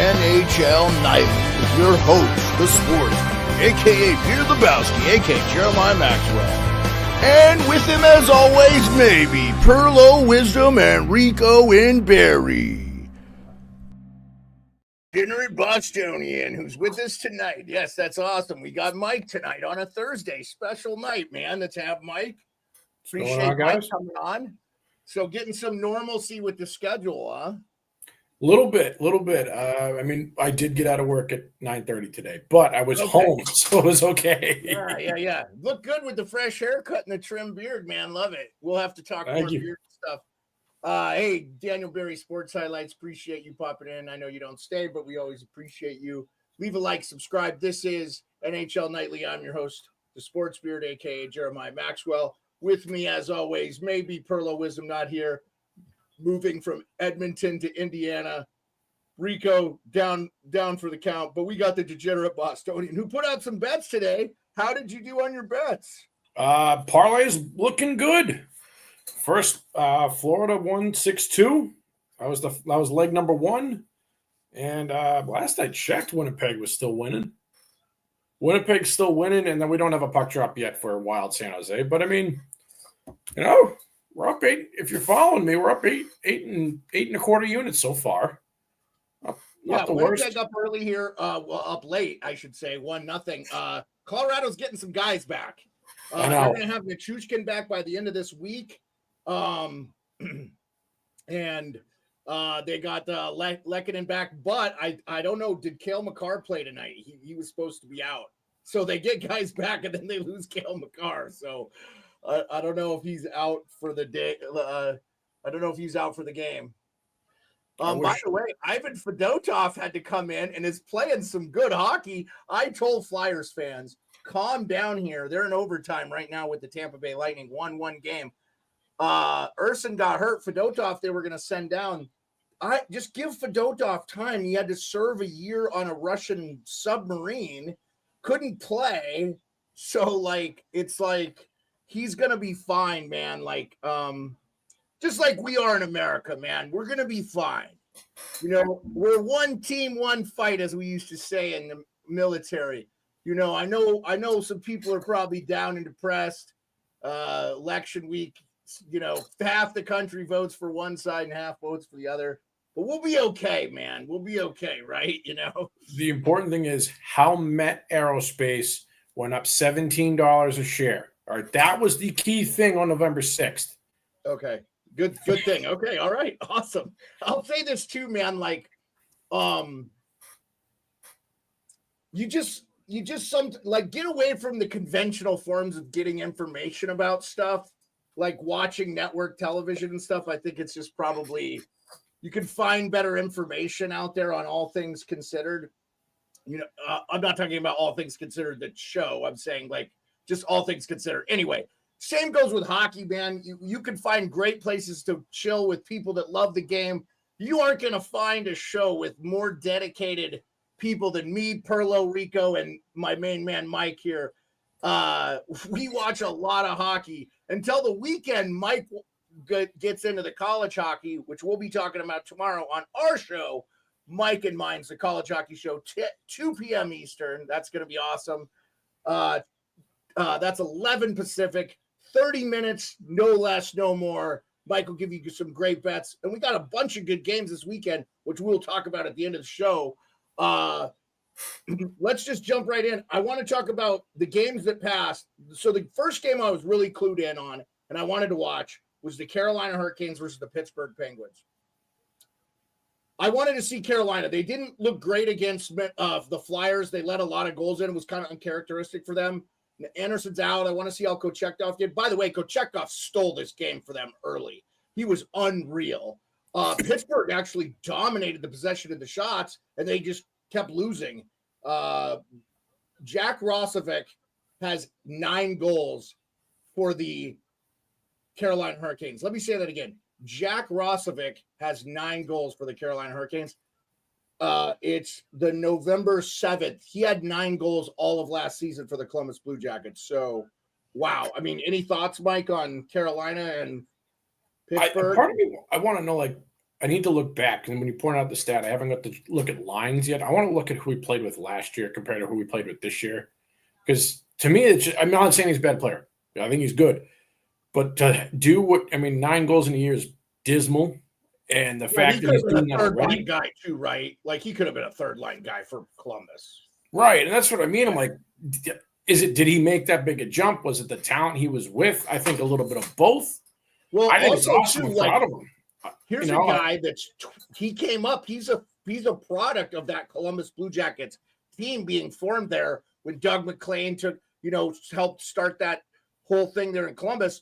NHL Nightly with your host, the sports, a.k.a. Peter Lebowski, a.k.a. Jeremiah Maxwell. And with him, as always, maybe Perlo, Wisdom, and Rico in Barry. Henry Bostonian, who's with us tonight. Yes, that's awesome. We got Mike tonight on a Thursday. Special night, man, to have Mike. Appreciate Mike coming on. So getting some normalcy with the schedule, huh? Little bit. I mean, I did get out of work at 9:30 today, but I was home, so it was okay. Yeah. Look good with the fresh haircut and the trim beard, man. Love it. We'll have to talk more beard stuff. Hey, Daniel Barry Sports Highlights. Appreciate you popping in. I know you don't stay, but we always appreciate you. Leave a like, subscribe. This is NHL Nightly. I'm your host, the Sports Beard, a.k.a. Jeremiah Maxwell. With me, as always, maybe Perlo Wisdom not here. Moving from Edmonton to Indiana. Rico down for the count, but we got the degenerate Bostonian who put out some bets today. How did you do on your bets? Parlay is looking good. First, Florida won 6-2. That was leg number one. And last I checked, Winnipeg was still winning. Winnipeg's still winning, and then we don't have a puck drop yet for Wild San Jose. But I mean, we're up 8. If you're following me, we're up 8 and a quarter units so far. Not the worst. Winnipeg up early here. Up late, I should say. 1-0. Colorado's getting some guys back. They're going to have Nichushkin back by the end of this week. And they got Lehkonen back. But I don't know. Did Cale Makar play tonight? He was supposed to be out. So they get guys back, and then they lose Cale Makar. So I don't know if he's out for the day. I don't know if he's out for the game. By the way, Ivan Fedotov had to come in and is playing some good hockey. I told Flyers fans, calm down here. They're in overtime right now with the Tampa Bay Lightning, 1-1 game. Urson got hurt. Fedotov, they were going to send down. I just give Fedotov time. He had to serve a year on a Russian submarine, couldn't play. So, it's like he's going to be fine, man. Just like we are in America, man. We're going to be fine. We're one team, one fight, as we used to say in the military. I know some people are probably down and depressed. Election week, half the country votes for one side and half votes for the other. But we'll be okay, man. We'll be okay, right? The important thing is how Met Aerospace went up $17 a share. All right, that was the key thing on November 6th. Okay. Good thing. Okay, all right, awesome. I'll say this too, man. You just get away from the conventional forms of getting information about stuff, like watching network television and stuff. I think it's just probably you can find better information out there on All Things Considered. I'm not talking about All Things Considered the show. I'm saying just All Things Considered. Anyway. Same goes with hockey, man. You can find great places to chill with people that love the game. You aren't going to find a show with more dedicated people than me, Perlo, Rico, and my main man, Mike here. We watch a lot of hockey. Until the weekend, Mike gets into the college hockey, which we'll be talking about tomorrow on our show, Mike and Mine's the college hockey show, 2 p.m. Eastern. That's going to be awesome. That's 11 Pacific. 30 minutes, no less, no more. Mike will give you some great bets. And we got a bunch of good games this weekend, which we'll talk about at the end of the show. Let's just jump right in. I want to talk about the games that passed. So the first game I was really clued in on and I wanted to watch was the Carolina Hurricanes versus the Pittsburgh Penguins. I wanted to see Carolina. They didn't look great against the Flyers. They let a lot of goals in. It was kind of uncharacteristic for them. Anderson's out. I want to see how Kochetkov did. By the way, Kochetkov stole this game for them early. He was unreal. Pittsburgh actually dominated the possession of the shots, and they just kept losing. Jack Roslovic has 9 goals for the Carolina Hurricanes. Let me say that again. Jack Roslovic has 9 goals for the Carolina Hurricanes. It's the November 7th. He had 9 goals all of last season for the Columbus Blue Jackets. So, wow. I mean, any thoughts, Mike, on Carolina and Pittsburgh? Part of me, I want to know, I need to look back. And when you point out the stat, I haven't got to look at lines yet. I want to look at who we played with last year compared to who we played with this year. Because to me, I'm not saying he's a bad player. I think he's good. But to do 9 goals in a year is dismal. And the fact that he's doing that already. Line guy too, right? Like he could have been a third line guy for Columbus. Right. And that's what I mean. I'm like, did he make that big a jump? Was it the talent he was with? I think a little bit of both. Well, I think it's awesome. I'm proud of him. Here's a guy he came up. He's a product of that Columbus Blue Jackets team being formed there when Doug McClain helped start that whole thing there in Columbus.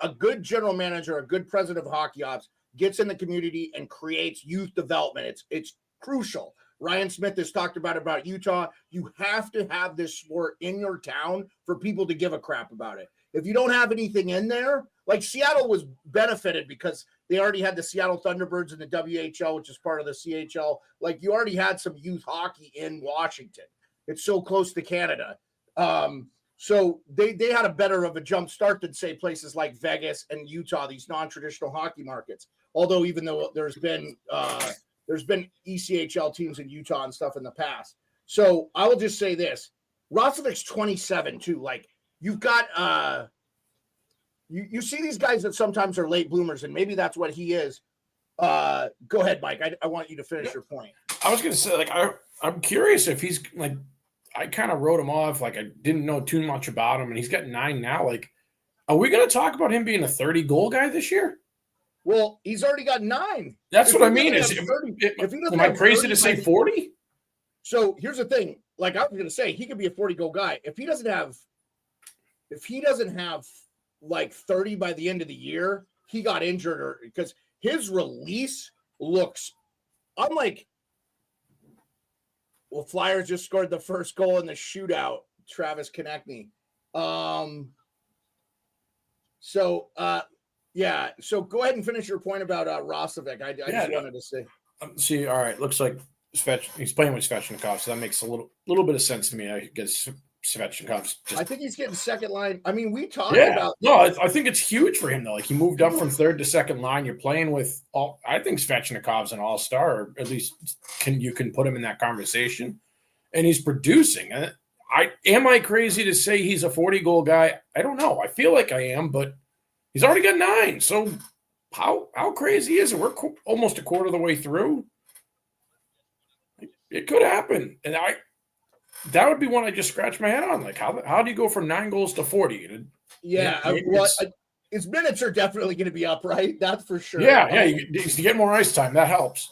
A good general manager, a good president of hockey ops gets in the community and creates youth development. It's crucial. Ryan Smith has talked about Utah. You have to have this sport in your town for people to give a crap about it. If you don't have anything in there, like Seattle was benefited because they already had the Seattle Thunderbirds in the WHL, which is part of the CHL. Like you already had some youth hockey in Washington. It's so close to Canada. So they had a better of a jump start than say places like Vegas and Utah, these non-traditional hockey markets. Although even though there's been ECHL teams in Utah and stuff in the past. So I will just say this. Rostovic's 27 too. Like you've got you see these guys that sometimes are late bloomers, and maybe that's what he is. Go ahead, Mike. I want you to finish your point. I was gonna say, like, I'm curious if he's like, I kind of wrote him off, like I didn't know too much about him, and he's got 9 now. Like, are we gonna talk about him being a 30-goal guy this year? Well, he's already got 9. That's what I mean. Am I crazy to say 40? So here's the thing. Like I was going to say, he could be a 40-goal guy. If he doesn't have like 30 by the end of the year, he got injured or because his release looks unlike. Well, Flyers just scored the first goal in the shootout. Travis Konechny. Yeah. So go ahead and finish your point about Rostovic. I just wanted to say. See, all right. Looks like he's playing with Svechnikov, so that makes a little bit of sense to me. I guess Svechnikov's I think he's getting second line. I mean, we talked about. No, I think it's huge for him though. Like he moved up from third to second line. You're playing with all. I think Svechnikov's an all-star, or at least you can put him in that conversation, and he's producing. Am I crazy to say he's a 40-goal guy? I don't know. I feel like I am, but. He's already got 9. So how crazy is it? We're almost a quarter of the way through. It could happen. And that would be one I just scratched my head on. Like, how do you go from 9 goals to 40? His minutes are definitely going to be up, right? That's for sure. Yeah. You get more ice time. That helps.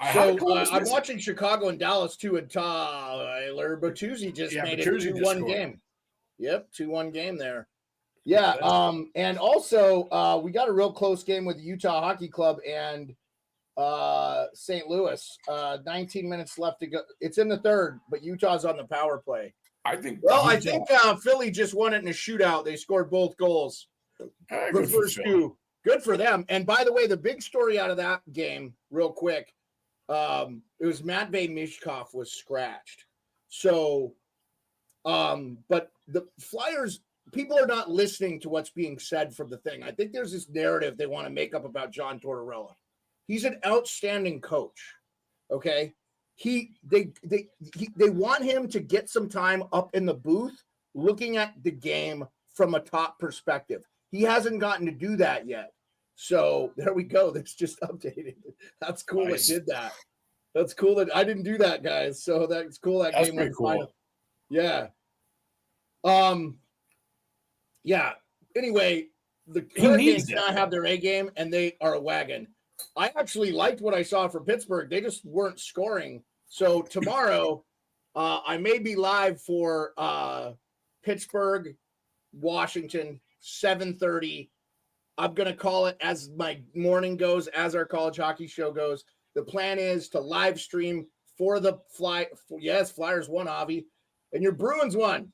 I'm watching Chicago and Dallas too, and Tyler Bertuzzi just made it 2-1 game. Yep, 2-1 game there. Yeah, and also we got a real close game with the Utah Hockey Club and St. Louis. 19 minutes left to go. It's in the third, but Utah's on the power play. I think Philly just won it in a shootout. They scored both goals. The first 2. Good for them. And by the way, the big story out of that game, real quick, it was Matvei Mishkov was scratched. So, but the Flyers. People are not listening to what's being said from the thing. I think there's this narrative they want to make up about John Tortorella. He's an outstanding coach. Okay. They want him to get some time up in the booth, looking at the game from a top perspective. He hasn't gotten to do that yet. So there we go. That's just updated. That's cool. Nice. It did that. That's cool that I didn't do that, guys. So that's cool. That's game pretty cool. Final. Yeah. Yeah. Anyway, the Hurricanes now have their A game, and they are a wagon. I actually liked what I saw from Pittsburgh. They just weren't scoring. So tomorrow, I may be live for Pittsburgh, Washington, 7:30. I'm going to call it as my morning goes, as our college hockey show goes. The plan is to live stream for the Flyers won, Avi, and your Bruins won.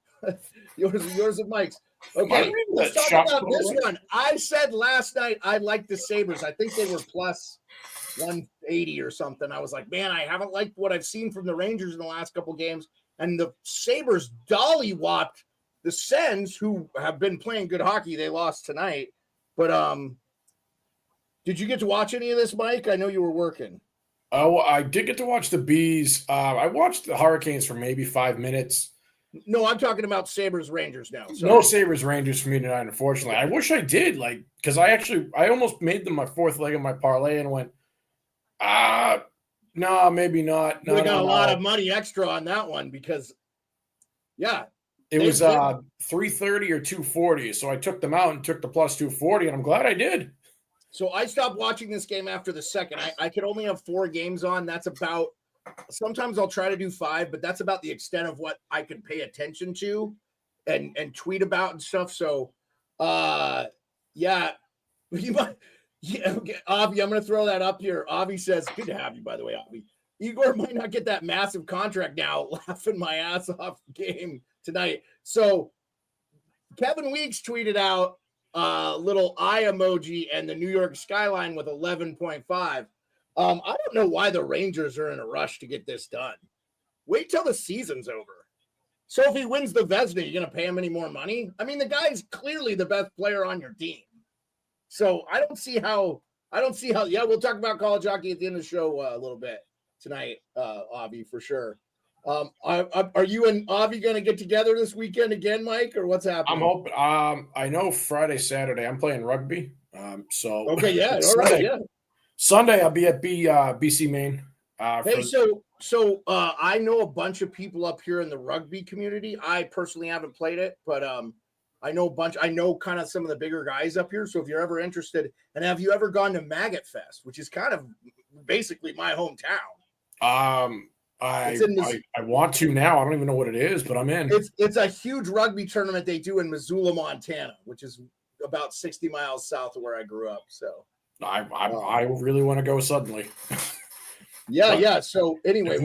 yours and Mike's. Okay, let's talk about this one. I said last night I liked the Sabres. I think they were plus 180 or something. I was like, man, I haven't liked what I've seen from the Rangers in the last couple games. And the Sabres dolly-whopped the Sens, who have been playing good hockey. They lost tonight. But Did you get to watch any of this, Mike? I know you were working. Oh, I did get to watch the Bees. I watched the Hurricanes for maybe 5 minutes. No, I'm talking about Sabres Rangers now. Sorry. No Sabres Rangers for me tonight, unfortunately. I wish I did, because I almost made them my fourth leg of my parlay and went, no, maybe not. No, We got a lot of money extra on that one because, yeah. It was 330 or 240. So I took them out and took the plus 240, and I'm glad I did. So I stopped watching this game after the second. I could only have 4 games on. That's about – sometimes I'll try to do 5, but that's about the extent of what I can pay attention to and tweet about and stuff. So, yeah. Okay. Avi, I'm going to throw that up here. Avi says, good to have you, by the way, Avi. Igor might not get that massive contract now. Laughing my ass off game tonight. So Kevin Weeks tweeted out little eye emoji and the New York skyline with 11.5. I don't know why the Rangers are in a rush to get this done. Wait till the season's over. So if he wins the Vezina, you're going to pay him any more money? I mean, the guy's clearly the best player on your team. So I don't see how, yeah, we'll talk about college hockey at the end of the show a little bit tonight, Avi, for sure. Are you and Avi going to get together this weekend again, Mike, or what's happening? I'm hoping. I know Friday, Saturday, I'm playing rugby. So okay, yeah, all Sunday, right, yeah. Sunday I'll be at BC Maine. Hey, so I know a bunch of people up here in the rugby community. I personally haven't played it, but I know kind of some of the bigger guys up here. So if you're ever interested, and have you ever gone to Maggot Fest, which is kind of basically my hometown? I want to now. I don't even know what it is, but I'm in. It's a huge rugby tournament they do in Missoula, Montana, which is about 60 miles south of where I grew up. So I really want to go suddenly. Yeah. So anyway,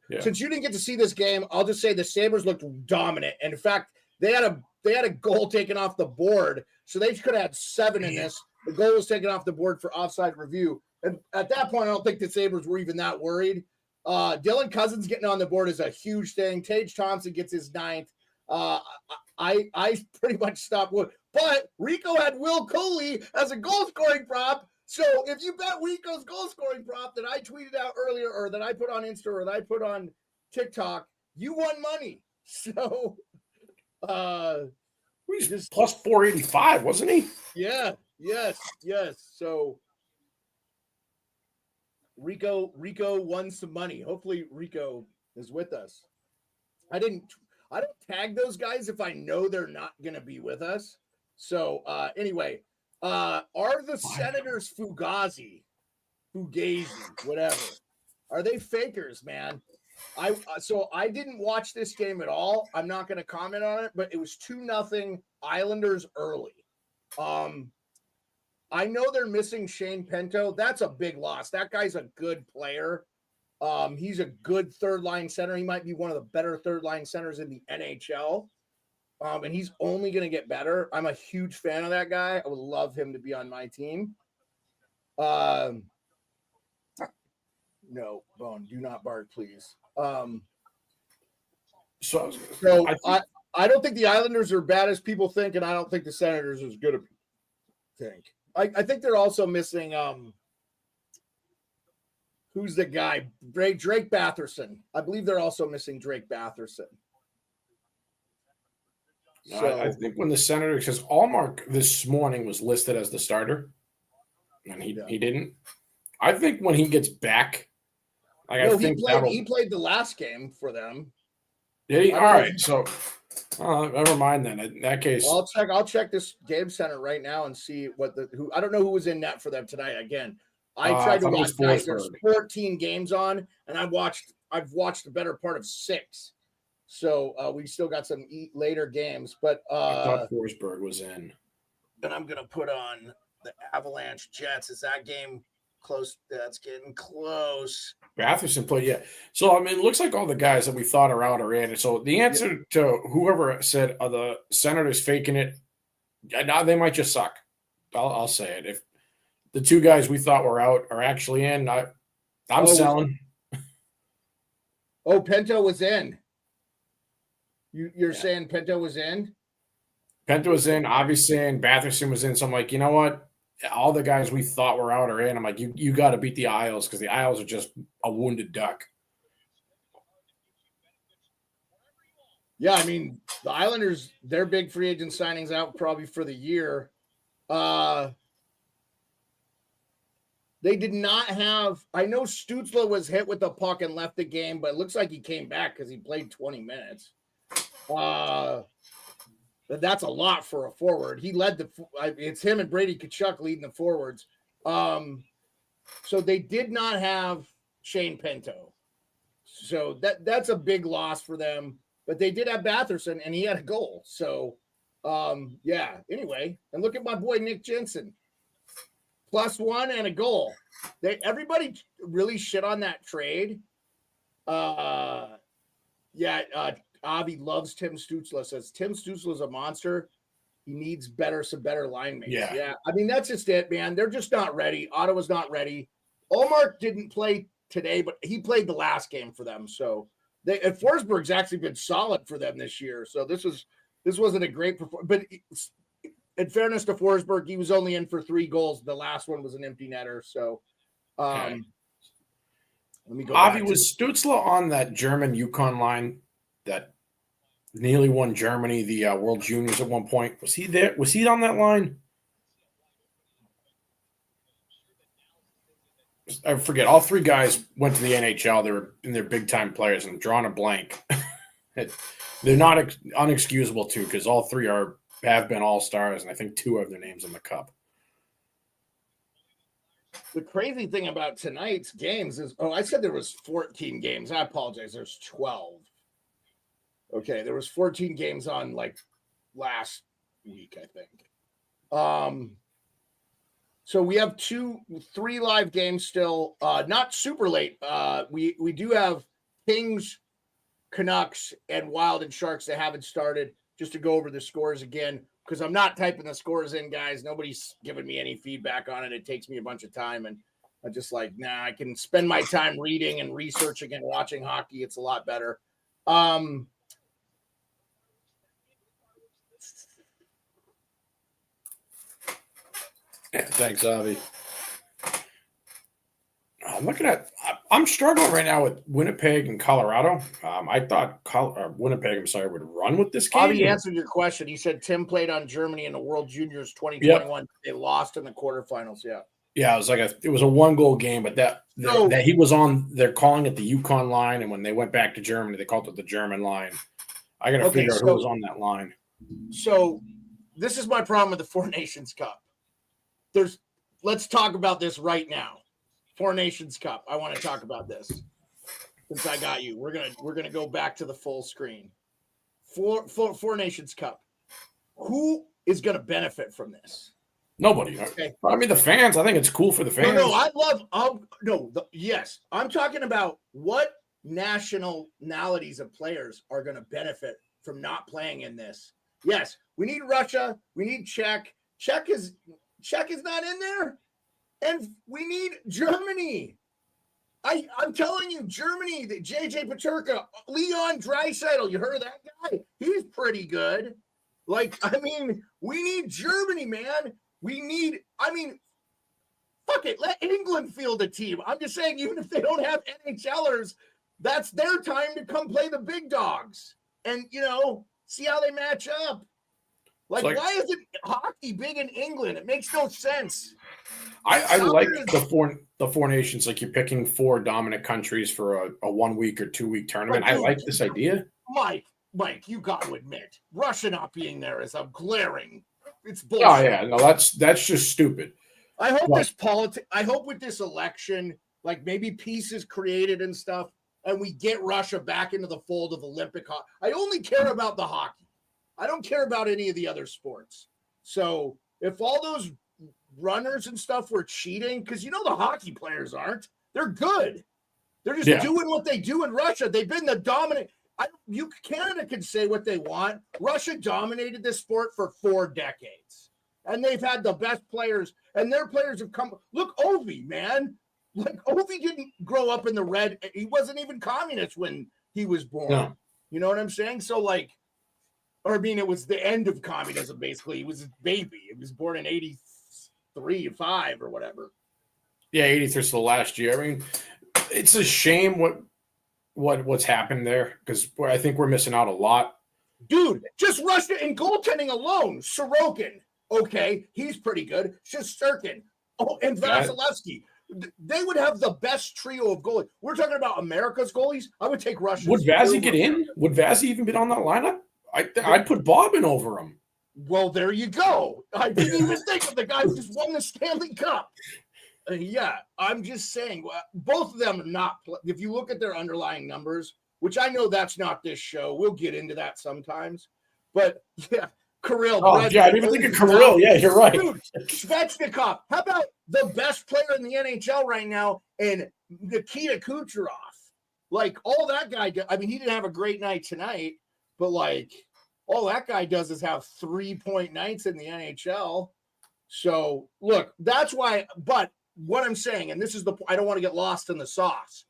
yeah. Since you didn't get to see this game, I'll just say the Sabres looked dominant. And in fact, they had a goal taken off the board. So they could have had 7 in this. The goal was taken off the board for offside review. And at that point, I don't think the Sabres were even that worried. Dylan Cousins getting on the board is a huge thing. Tage Thompson gets his 9th. I pretty much stopped. But Rico had Will Coley as a goal scoring prop. So if you bet Rico's goal scoring prop that I tweeted out earlier, or that I put on Insta, or that I put on TikTok, you won money. So he's just plus 485, wasn't he? Yeah. Yes. So Rico won some money. Hopefully Rico is with us. I don't tag those guys if I know they're not going to be with us. So anyway, are the Senators Fugazi, whatever, are they fakers, man? I didn't watch this game at all. I'm not going to comment on it, but it was 2-0 Islanders early. I know they're missing Shane Pinto. That's a big loss. That guy's a good player. He's a good third-line center. He might be one of the better third-line centers in the NHL. And he's only going to get better. I'm a huge fan of that guy. I would love him to be on my team. No, Bone, do not bark, please. So I don't think the Islanders are bad as people think, and I don't think the Senators are as good as think. I think they're also missing who's the guy? Drake Batherson. I believe they're also missing Drake Batherson. So I think when the Senators, because Allmark this morning was listed as the starter, and he didn't. I think when he gets back, he played the last game for them. Did he? All right, so never mind then. In that case, I'll check this game center right now and see who. I don't know who was in net for them tonight. Again, I tried to watch. There's 14 games on, and I've watched the better part of 6. So we still got some later games, but I thought Forsberg was in. And I'm gonna put on the Avalanche Jets. Is that game close? That's getting close. Batherson played, yeah. So I mean, it looks like all the guys that we thought are out are in. So the answer to whoever said the Senators faking it, they might just suck. I'll say it. If the 2 guys we thought were out are actually in, I'm selling. Oh, Pinto was in. You're saying Pinto was in? Pinto was in, obviously, and Batherson was in. So I'm like, you know what? all the guys we thought were out are in. I'm like, you got to beat the Isles because the Isles are just a wounded duck. Yeah, I mean, the Islanders, their big free agent signings out probably for the year. They did not have – I know Stützle was hit with the puck and left the game, but it looks like he came back because he played 20 minutes. That's a lot for a forward. He led the – it's him and Brady Tkachuk leading the forwards. So they did not have Shane Pinto. So that's a big loss for them. But they did have Batherson, and he had a goal. So, yeah. Anyway, and look at my boy Nick Jensen. +1 and a goal. Everybody really shit on that trade. Avi loves Tim Stützle. Says Tim Stützle is a monster. He needs some better line mates. Yeah. I mean, that's just it, man. They're just not ready. Ottawa's not ready. Ullmark didn't play today, but he played the last game for them. So Forsberg's actually been solid for them this year. So this wasn't a great performance, but in fairness to Forsberg, he was only in for 3 goals. The last one was an empty netter. So, Okay. Let me go. Avi, was Stützle on that German Yukon line that nearly won Germany the World Juniors at one point? Was he there? Was he on that line? I forget. All 3 guys went to the NHL. They were in their big time players, and drawing a blank. They're not unexcusable too, because all 3 have been all-stars, and I think 2 have their names in the cup. The crazy thing about tonight's games is, I said there was 14 games. I apologize. There's 12. Okay, there was 14 games on like last week, I think. So we have 3 live games still. Not super late. We do have Kings, Canucks, and Wild and Sharks that haven't started. Just to go over the scores again, because I'm not typing the scores in, guys. Nobody's giving me any feedback on it. It takes me a bunch of time, and I'm just like, nah, I can spend my time reading and researching and watching hockey. It's a lot better. Yeah, thanks, Avi. I'm struggling right now with Winnipeg and Colorado. I thought Winnipeg, would run with this game. Avi answered your question. He said Tim played on Germany in the World Juniors 2021. Yep. They lost in the quarterfinals. Yeah. Yeah, it was a 1-goal game, but that he was on. They're calling it the Yukon line, and when they went back to Germany, they called it the German line. I got to figure out who was on that line. So this is my problem with the Four Nations Cup. Let's talk about this right now. Four Nations Cup. I want to talk about this since I got you. We're gonna go back to the full screen. Four Nations Cup. Who is gonna benefit from this? Nobody. Okay. I mean, the fans. I think it's cool for the fans. Yes. I'm talking about what nationalities of players are going to benefit from not playing in this. Yes, we need Russia. We need Czech. Czech is not in there. And we need Germany. I'm telling you, Germany, JJ Paterka, Leon Draisaitl, you heard of that guy? He's pretty good. We need Germany, man. Fuck it. Let England field a team. I'm just saying, even if they don't have NHLers, that's their time to come play the big dogs and, see how they match up. Why isn't hockey big in England? It makes no sense. I like the four nations. Like, you're picking 4 dominant countries for a 1 week or 2 week tournament. I like this idea. Mike, you got to admit, Russia not being there is a glaring. It's bullshit. Oh yeah, no, that's just stupid. I hope I hope with this election, maybe peace is created and stuff, and we get Russia back into the fold of Olympic hockey. I only care about the hockey. I don't care about any of the other sports. So if all those runners and stuff were cheating, because the hockey players aren't. They're good. They're just doing what they do in Russia. They've been the dominant. Canada can say what they want. Russia dominated this sport for 4 decades. And they've had the best players. And their players have come. Look, Ovi, man. Ovi didn't grow up in the red. He wasn't even communist when he was born. No. You know what I'm saying? So, it was the end of communism, basically. He was a baby. He was born in 83-5 or whatever. Yeah, 83 is the last year. I mean, it's a shame what's happened there because I think we're missing out a lot. Dude, just rushed it in goaltending alone. Sorokin, okay, he's pretty good. Shesterkin, and Vasilevsky. They would have the best trio of goalies. We're talking about America's goalies. I would take Russians. Would Vazzy get in? Would Vazzy even been on that lineup? I'd put Bobbin over him. Well, there you go. I didn't even think of the guy who just won the Stanley Cup. Yeah, I'm just saying, both of them are not. If you look at their underlying numbers, which I know that's not this show, we'll get into that sometimes. But yeah, Kirill. Oh, yeah, I didn't even think of Kirill. Yeah, you're right. Dude, Svechnikov. How about the best player in the NHL right now and Nikita Kucherov? Like, all that guy, I mean, he didn't have a great night tonight, but like, all that guy does is have 3-point nights in the NHL. So, look, that's why, but what I'm saying, and this is I don't want to get lost in the sauce.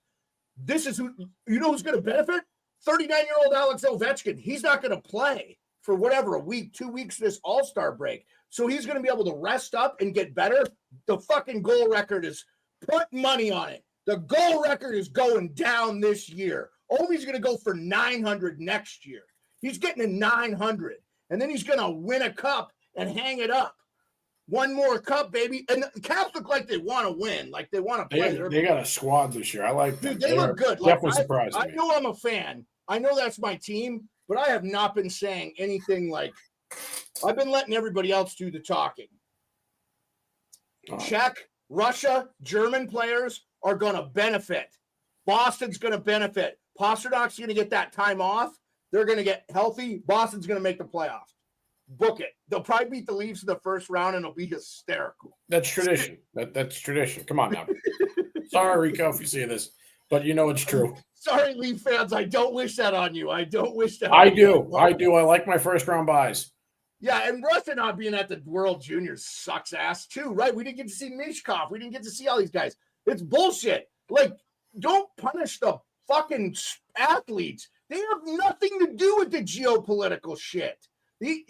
This is who, you know who's going to benefit? 39-year-old Alex Ovechkin. He's not going to play for whatever, a week, 2 weeks, this all-star break. So he's going to be able to rest up and get better. The fucking goal record is, put money on it. The goal record is going down this year. Ovi's going to go for 900 next year. He's getting a 900, and then he's going to win a cup and hang it up. One more cup, baby. And the Caps look like they want to win, like they want to play. They got a squad this year. I like them. Dude, they look good. Definitely surprised me. I know I'm a fan. I know that's my team, but I have not been saying anything like – I've been letting everybody else do the talking. Czech, Russia, German players are going to benefit. Boston's going to benefit. Pasternak's going to get that time off. They're going to get healthy. Boston's going to make the playoffs. Book it. They'll probably beat the Leafs in the first round, and it'll be hysterical. That's tradition. That's tradition. Come on now. Sorry, Rico, if you say this, but you know it's true. Sorry, Leaf fans. I don't wish that on you. I don't wish that. I do. I like my first round buys. Yeah, and Russia not being at the World Juniors sucks ass too, right? We didn't get to see Mishkov. We didn't get to see all these guys. It's bullshit. Like, don't punish the fucking athletes. They have nothing to do with the geopolitical shit. They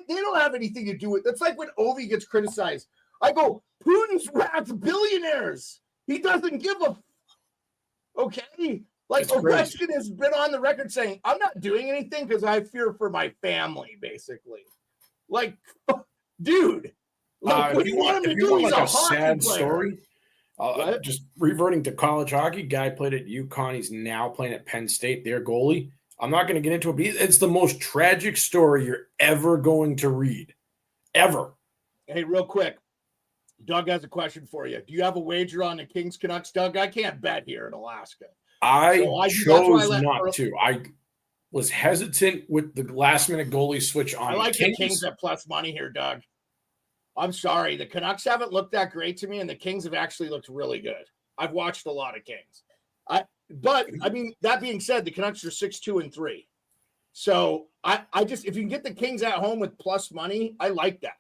don't have anything to do with it. That's like when Ovi gets criticized. I go, Putin's rats billionaires. He doesn't give a okay. Like, Ovechkin has been on the record saying, I'm not doing anything because I fear for my family, basically. Like, dude, like, what do you want him to do? He's like a sad player. Story. Just reverting to college hockey, guy played at UConn. He's now playing at Penn State, their goalie. I'm not going to get into it, but it's the most tragic story you're ever going to read. Ever. Hey, real quick. Doug has a question for you. Do you have a wager on the Kings Canucks, Doug? I can't bet here in Alaska. I chose not to. I was hesitant with the last-minute goalie switch on. I like the Kings at plus money here, Doug. I'm sorry. The Canucks haven't looked that great to me, and the Kings have actually looked really good. I've watched a lot of Kings. But, I mean, that being said, the Canucks are 6-2-3. So, I just, if you can get the Kings at home with plus money, I like that.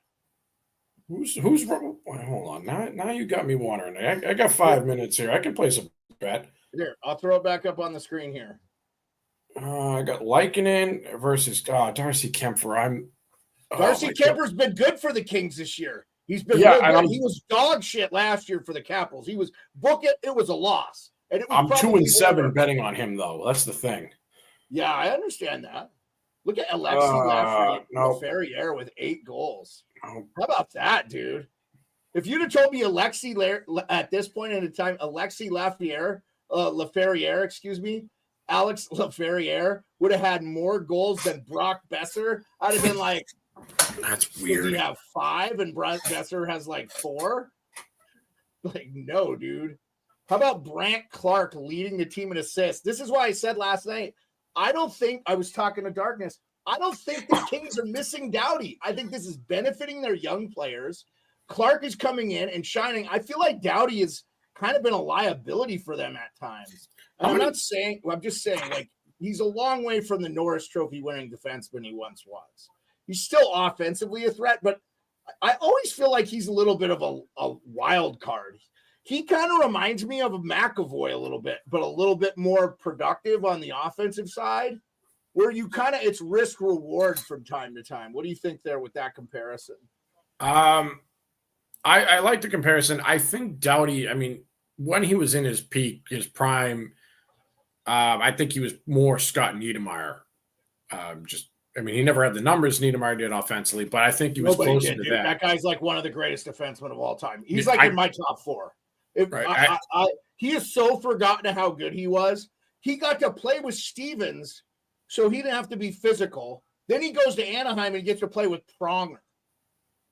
Who's hold on. Now you got me wondering. I got 5 minutes here. I can place a bet. Here, I'll throw it back up on the screen here. I got Lykinen versus Darcy Kemper. Darcy Kemper's been good for the Kings this year. He's been real good. He was dog shit last year for the Capitals. He was book it. It was a loss. And it was I'm 2-7 betting on him though. That's the thing. Yeah, I understand that. Look at Alexei Lafreniere with 8 goals. How about that, dude? If you'd have told me Alexei at this point in the time, Alexei Lafreniere, Alex Lafreniere would have had more goals than Brock Besser, I'd have been like, that's weird. Does he have 5 and Brock Besser has like 4? Like, no, dude. How about Brant Clark leading the team in assists? This is why I said last night, I was talking to Darkness. I don't think the Kings are missing Doughty. I think this is benefiting their young players. Clark is coming in and shining. I feel like Doughty has kind of been a liability for them at times. And I'm just saying, like, he's a long way from the Norris Trophy winning defenseman he once was. He's still offensively a threat, but I always feel like he's a little bit of a wild card. He kind of reminds me of a McAvoy a little bit, but a little bit more productive on the offensive side, where you it's risk reward from time to time. What do you think there with that comparison? I like the comparison. I think Doughty, I mean, when he was in his peak, his prime, I think he was more Scott Niedermayer. I mean, he never had the numbers Niedermayer did offensively, but I think he was Nobody closer did, to dude. that. That guy's like one of the greatest defensemen of all time. He's Yeah, like in my top 4. right. He is so forgotten how good he was. He got to play with Stevens, so he didn't have to be physical. Then he goes to Anaheim and gets to play with Pronger.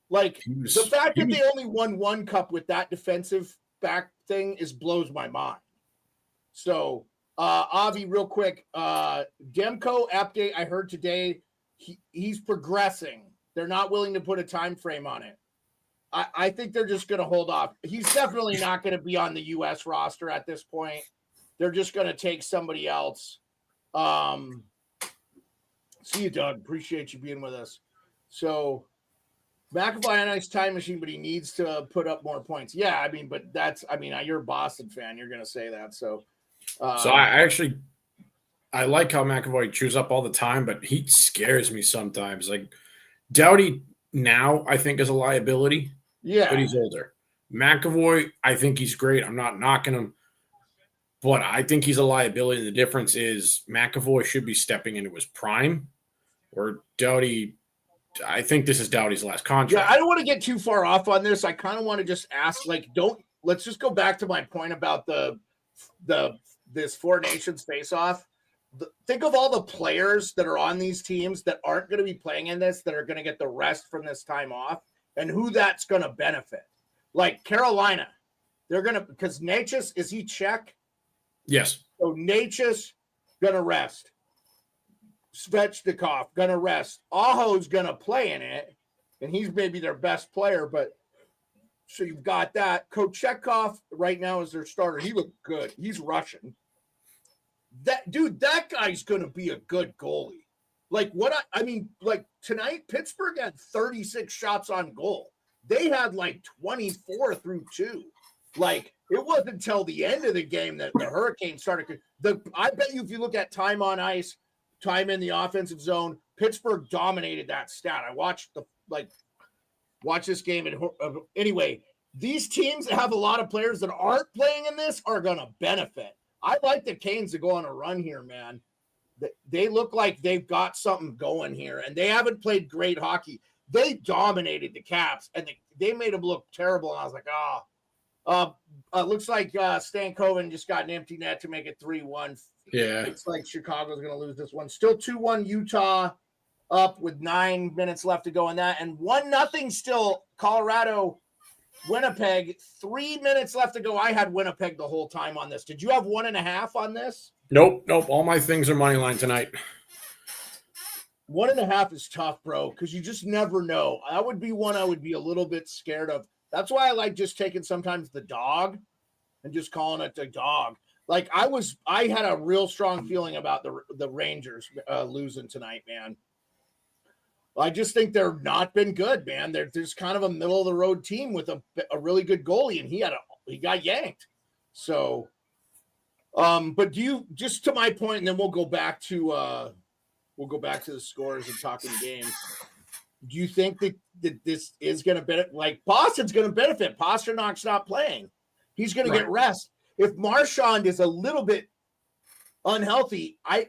Like the fact that they only won 1 cup with that defensive back thing blows my mind. So, Avi, real quick, Demko update. I heard today he's progressing. They're not willing to put a time frame on it. I think they're just going to hold off. He's definitely not going to be on the U.S. roster at this point. They're just going to take somebody else. See you, Doug. Appreciate you being with us. So, McAvoy a nice time machine, but he needs to put up more points. Yeah, I mean, but you're a Boston fan. You're going to say that. So I like how McAvoy chews up all the time, but he scares me sometimes. Like Doughty now, I think, is a liability. Yeah. But he's older. McAvoy, I think he's great. I'm not knocking him, but I think he's a liability. The difference is McAvoy should be stepping into his prime, or Doughty. I think this is Doughty's last contract. Yeah, I don't want to get too far off on this. I kind of want to just ask, let's just go back to my point about this Four Nations face-off. Think of all the players that are on these teams that aren't going to be playing in this, that are going to get the rest from this time off, and who that's going to benefit. Like Carolina, they're going to, because Natchez, is he Czech? Yes. So Natchez going to rest. Svechnikov going to rest. Aho's going to play in it, and he's maybe their best player, but so you've got that. Kochetkov right now is their starter. He looked good. He's Russian. That guy's going to be a good goalie. Like like tonight, Pittsburgh had 36 shots on goal. They had like 24 through 2. Like it wasn't until the end of the game that the Hurricanes started. I bet you if you look at time on ice, time in the offensive zone, Pittsburgh dominated that stat. I watched this game. Anyway, these teams that have a lot of players that aren't playing in this are going to benefit. I like the Canes to go on a run here, man. They look like they've got something going here, and they haven't played great hockey. They dominated the Caps, and they made them look terrible, and I was like, looks like Stankoven just got an empty net to make it 3-1. Yeah. Looks like Chicago's going to lose this one. Still 2-1 Utah up with 9 minutes left to go in that, and 1-0 still Colorado. Winnipeg, 3 minutes left to go. I had Winnipeg the whole time on this. Did you have 1.5 on this? Nope. All my things are money line tonight. 1.5 is tough, bro, because you just never know. That would be one I would be a little bit scared of. That's why I like just taking sometimes the dog and just calling it the dog. Like I had a real strong feeling about the Rangers losing tonight, man. I just think they're not been good, man. They're just kind of a middle of the road team with a really good goalie, and he got yanked. So, but do you, just to my point, and then we'll go back to the scores and talking game. Do you think that this is going to benefit? Like Boston's going to benefit. Pasternak's not playing. He's going to get rest. If Marchand is a little bit unhealthy, I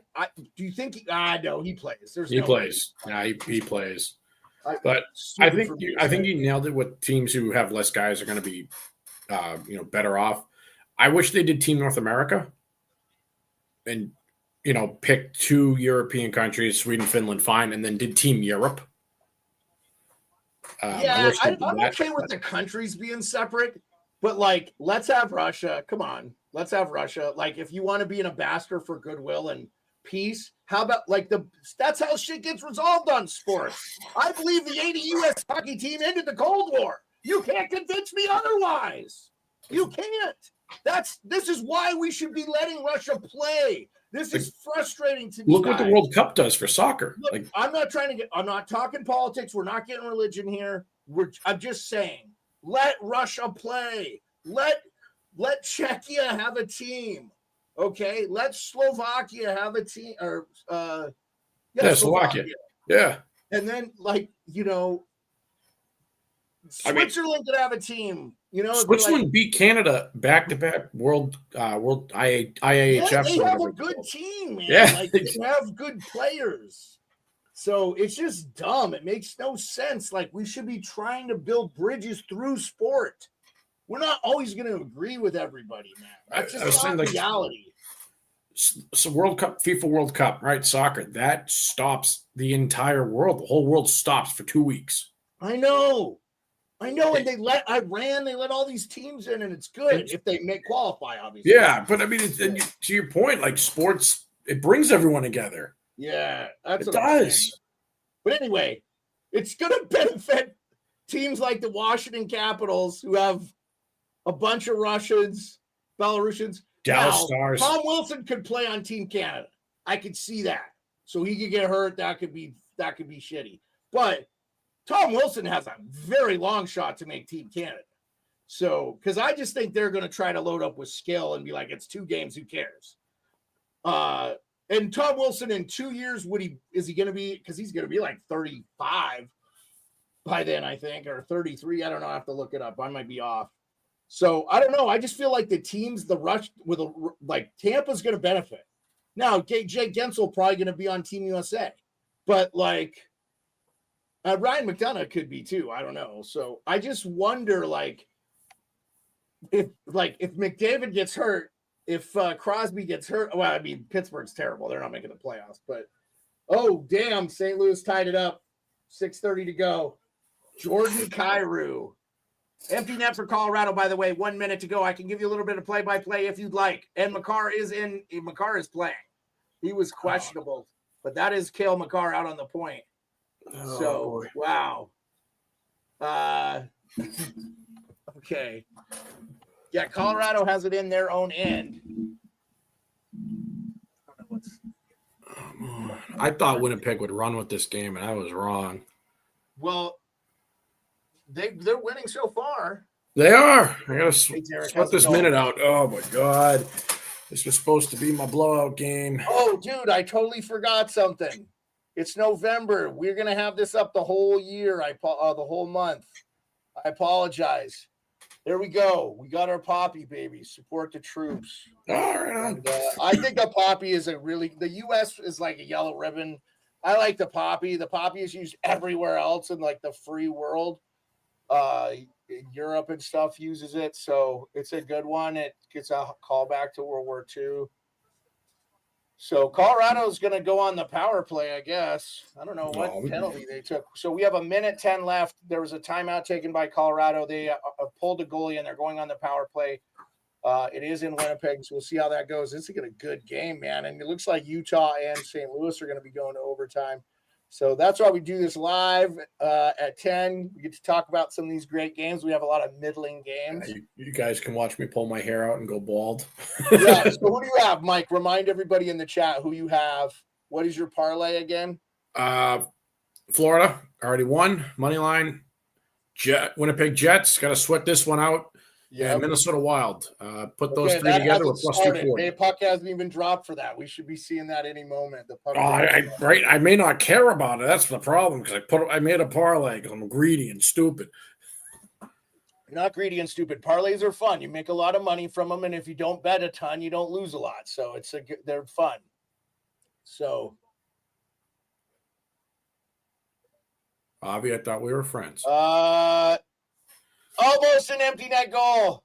do you think no, he plays. He plays. He plays. But I think you nailed it with teams who have less guys are going to be better off. I wish they did Team North America and pick 2 European countries, Sweden, Finland, fine, and then did Team Europe. I'm okay with the countries being separate, but like let's have Russia. Come on. Let's have Russia. Like, if you want to be an ambassador for goodwill and peace, how about that's how shit gets resolved on sports. I believe the 80 U.S. hockey team ended the Cold War. You can't convince me otherwise. You can't. This is why we should be letting Russia play. This is frustrating to me. Look what the World Cup does for soccer. Look, I'm not talking politics. We're not getting religion here. I'm just saying, let Russia play. Let Czechia have a team, okay? Let Slovakia have a team, or Slovakia. Yeah. And then, Switzerland could have a team. Switzerland beat Canada back-to-back world IAHF. Yeah, they have a good team, man. Yeah. Like, they have good players. So it's just dumb. It makes no sense. Like, we should be trying to build bridges through sport. We're not always going to agree with everybody, man. That's just not reality. So World Cup, FIFA World Cup, right? Soccer, that stops the entire world. The whole world stops for 2 weeks. I know. And they let Iran, they let all these teams in, and it's good if they qualify, obviously. Yeah, but I mean, to your point, like sports, it brings everyone together. Yeah, that's it does. But anyway, it's going to benefit teams like the Washington Capitals, who have a bunch of Russians, Belarusians. Dallas Stars. Tom Wilson could play on Team Canada. I could see that. So he could get hurt. That could be shitty. But Tom Wilson has a very long shot to make Team Canada. So, because I just think they're going to try to load up with skill and be like, it's 2 games. Who cares? And Tom Wilson in 2 years, is he going to be, because he's going to be like 35 by then, I think, or 33. I don't know. I have to look it up. I might be off. So I don't know. I just feel like the teams, the rush with Tampa's going to benefit. Now, Jake Gensel probably going to be on Team USA, but Ryan McDonough could be too. I don't know. So I just wonder, if McDavid gets hurt, if Crosby gets hurt. Well, I mean, Pittsburgh's terrible. They're not making the playoffs. But damn, St. Louis tied it up. 6:30 to go. Jordan Kyrou. Empty net for Colorado, by the way. 1 minute to go. I can give you a little bit of play-by-play if you'd like. And Makar is playing. He was questionable, but that is Cale Makar out on the point. So, wow. Okay. Yeah, Colorado has it in their own end. I thought Winnipeg would run with this game, and I was wrong. Well, they're winning so far. They are. I gotta sweat this minute out. Oh my god, this was supposed to be my blowout game. Oh, dude, I totally forgot something. It's November. We're gonna have this up the whole year. The whole month. I apologize. There we go. We got our poppy, baby. Support the troops. All right. And, I think the poppy is the U.S. is like a yellow ribbon. I like the poppy. The poppy is used everywhere else in the free world. Europe and stuff uses it, so it's a good one. It gets a callback to World War II. So Colorado's going to go on the power play, I guess. I don't know what penalty they took. So we have 1:10 left. There was a timeout taken by Colorado. They pulled the goalie, and they're going on the power play. It is in Winnipeg, so we'll see how that goes. This is a good game, man. And it looks like Utah and St. Louis are going to be going to overtime. So that's why we do this live at 10. We get to talk about some of these great games. We have a lot of middling games. You guys can watch me pull my hair out and go bald. Yeah. So who do you have, Mike? Remind everybody in the chat who you have. What is your parlay again? Florida already won. Money line. Winnipeg Jets. Got to sweat this one out. Yeah, Minnesota Wild. Put those 3 together with plus 240. The puck hasn't even dropped for that. We should be seeing that any moment. The puck I may not care about it. That's the problem because I made a parlay because I'm greedy and stupid. You're not greedy and stupid. Parlays are fun. You make a lot of money from them, and if you don't bet a ton, you don't lose a lot. So they're fun. So, Avi, I thought we were friends. Almost an empty net goal.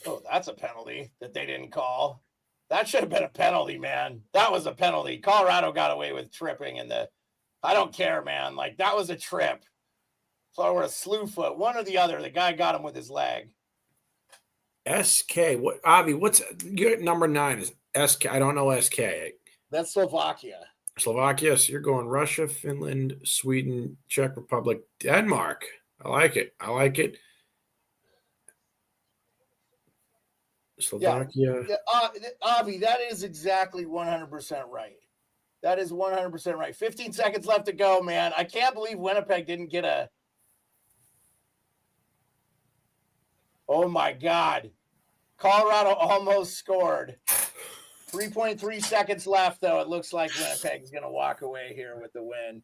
Oh, that's a penalty that they didn't call. That should have been a penalty, man. That was a penalty. Colorado got away with tripping I don't care, man. That was a trip. Or a slew foot. One or the other. The guy got him with his leg. SK. What, Avi, what's your number 9 is SK. I don't know SK. That's Slovakia. Slovakia, so you're going Russia, Finland, Sweden, Czech Republic, Denmark. I like it. Slovakia. Yeah, Avi, that is exactly 100% right. That is 100% right. 15 seconds left to go, man. I can't believe Winnipeg didn't get a... Oh, my God. Colorado almost scored. 3.3 seconds left, though. It looks like Winnipeg's going to walk away here with the win.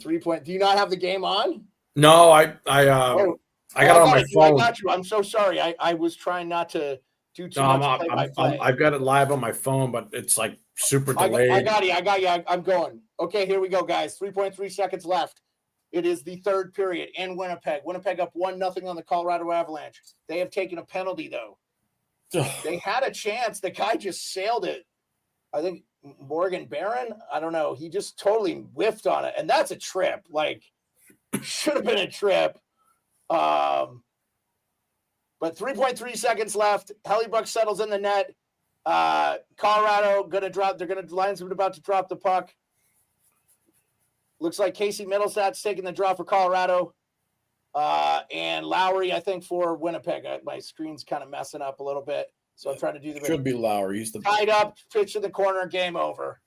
3 point. Do you not have the game on? No, I got it on my phone. I got you. I'm so sorry. I was trying not to do too No, much play-by-play. I've got it live on my phone, but it's like super delayed. I got you. I'm going. Okay, here we go, guys. 3.3 seconds left. It is the third period in Winnipeg. Winnipeg up 1-0 on the Colorado Avalanche. They have taken a penalty, though. They had a chance. The guy just sailed it. I think Morgan Barron, I don't know. He just totally whiffed on it. And that's a trip. Like, should have been a trip. But 3.3 seconds left. Hellebuck settles in the net. Colorado going to drop. Lions are about to drop the puck. Looks like Casey Middlestat's taking the draw for Colorado. And Lowry, I think, for Winnipeg. My screen's kind of messing up a little bit, so I'm trying to do the should be Lowry. He's the tied up, pitch in the corner, game over.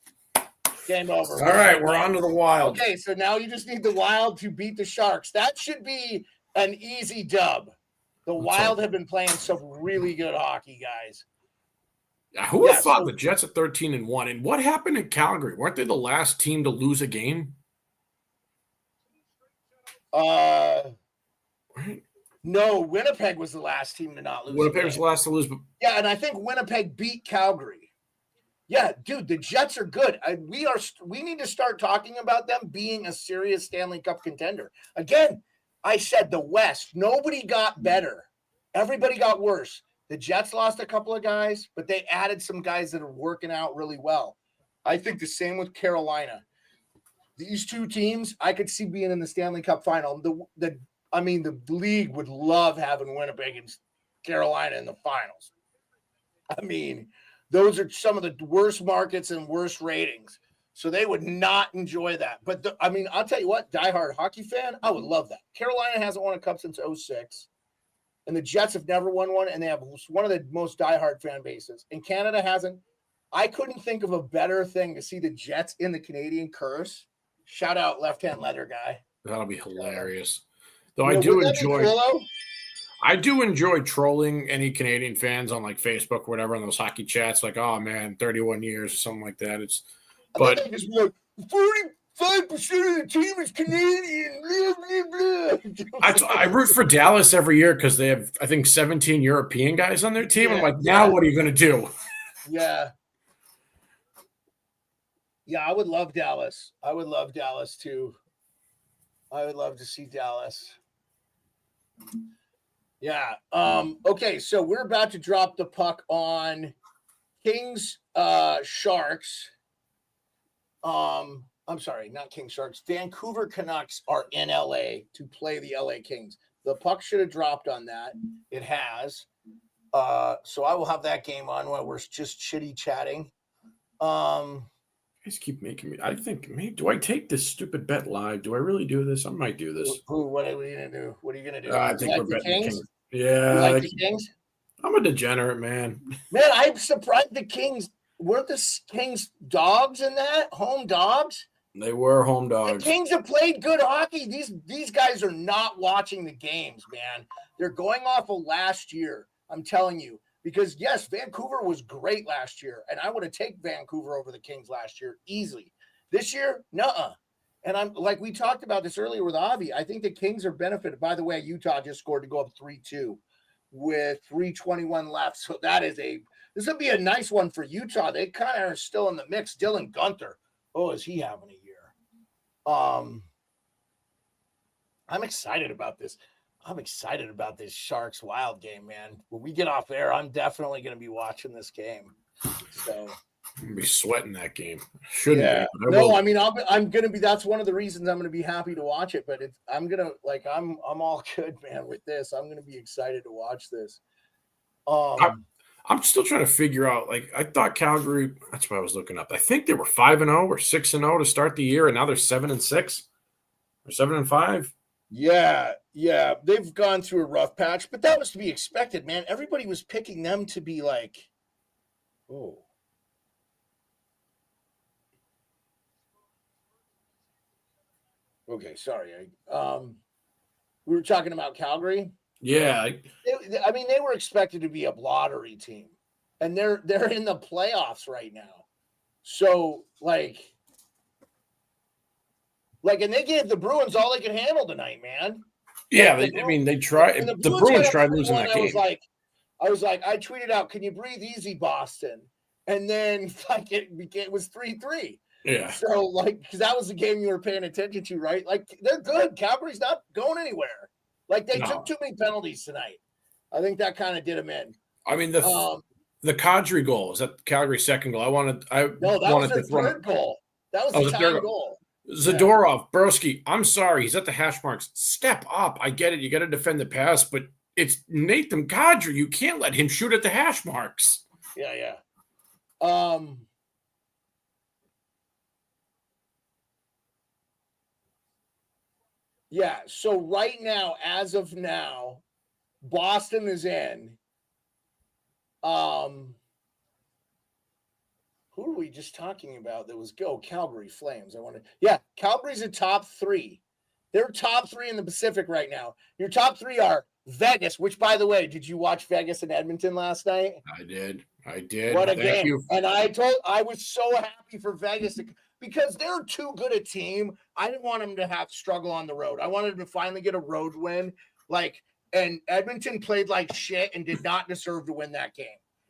Game over. All right, we're on to the Wild. Okay, so now you just need the Wild to beat the Sharks. That should be an easy dub. The Wild have been playing some really good hockey, guys. Who would have thought the Jets at 13-1? And what happened in Calgary? Weren't they the last team to lose a game? No, Winnipeg was the last team to not lose. Winnipeg was the last to lose. But yeah, and I think Winnipeg beat Calgary. Yeah, dude, the Jets are good. We need to start talking about them being a serious Stanley Cup contender. Again, I said the West, nobody got better. Everybody got worse. The Jets lost a couple of guys, but they added some guys that are working out really well. I think the same with Carolina. These two teams, I could see being in the Stanley Cup final. The league would love having Winnipeg and Carolina in the finals. I mean, those are some of the worst markets and worst ratings. So they would not enjoy that. But, I'll tell you what, diehard hockey fan, I would love that. Carolina hasn't won a cup since 2006. And the Jets have never won one, and they have one of the most diehard fan bases. And Canada hasn't. I couldn't think of a better thing to see the Jets in the Canadian curse. Shout out left-hand leather guy. That'll be hilarious. Though I do enjoy trolling any Canadian fans on like Facebook or whatever on those hockey chats, like, oh man, 31 years or something like that. But 45% of the team is Canadian. Blah, blah, blah. I root for Dallas every year because they have, I think, 17 European guys on their team. I'm like, now what are you going to do? Yeah. Yeah, I would love Dallas. I would love Dallas too. I would love to see Dallas. Yeah. Okay, so we're about to drop the puck on Kings Sharks. I'm sorry, not Kings Sharks. Vancouver Canucks are in LA to play the LA Kings. The puck should have dropped on that. It has. So I will have that game on while we're just chitty chatting. You guys keep making me. I think, do I take this stupid bet live? Do I really do this? I might do this. What are we gonna do? What are you gonna do? I think we're betting the Kings. Yeah, you like the Kings. I'm a degenerate, man. Man, I'm surprised the Kings weren't the Kings dogs in that home dogs. They were home dogs. The Kings have played good hockey. These guys are not watching the games, man. They're going off of last year. I'm telling you. Because, yes, Vancouver was great last year, and I would have taken Vancouver over the Kings last year easily. This year, nuh-uh. And I'm like we talked about this earlier with Avi. I think the Kings are benefited. By the way, Utah just scored to go up 3-2 with 3:21 left. So this would be a nice one for Utah. They kind of are still in the mix. Dylan Guenther. Oh, is he having a year? I'm excited about this. I'm excited about this Sharks Wild game, man. When we get off air, I'm definitely going to be watching this game. So I'm going to be sweating that game. Shouldn't be. No, I'm going to be. That's one of the reasons I'm going to be happy to watch it. But I'm going to I'm all good, man. With this, I'm going to be excited to watch this. I'm still trying to figure out. Like I thought Calgary. That's what I was looking up. I think they were 5-0 or 6-0 to start the year, and now they're 7-6 or 7-5. Yeah, they've gone through a rough patch, but that was to be expected, man. Everybody was picking them to be like, oh. Okay, sorry. We were talking about Calgary. Yeah. They were expected to be a lottery team. and they're in the playoffs right now. So and they gave the Bruins all they could handle tonight, man. Yeah, The they tried. The Bruins tried losing that game. I was like, I tweeted out, "Can you breathe easy, Boston?" And then it was 3-3. Yeah. So because that was the game you were paying attention to, right? Like they're good. Calgary's not going anywhere. Like they took too many penalties tonight. I think that kind of did them in. I mean the Kadri goal, is that Calgary's second goal? That was their third goal. That was the tying goal. Zadorov, Broski, I'm sorry, he's at the hash marks. Step up. I get it. You got to defend the pass, but it's Nathan Kadri. You can't let him shoot at the hash marks. Yeah. Yeah, so right now, as of now, Boston is in. Who are we just talking about that was Calgary Flames? Calgary's a top 3. They're top 3 in the Pacific right now. Your top 3 are Vegas, which, by the way, did you watch Vegas and Edmonton last night? I did. What a game. And I was so happy for Vegas because they're too good a team. I didn't want them to have to struggle on the road. I wanted them to finally get a road win. And Edmonton played like shit and did not deserve to win that game.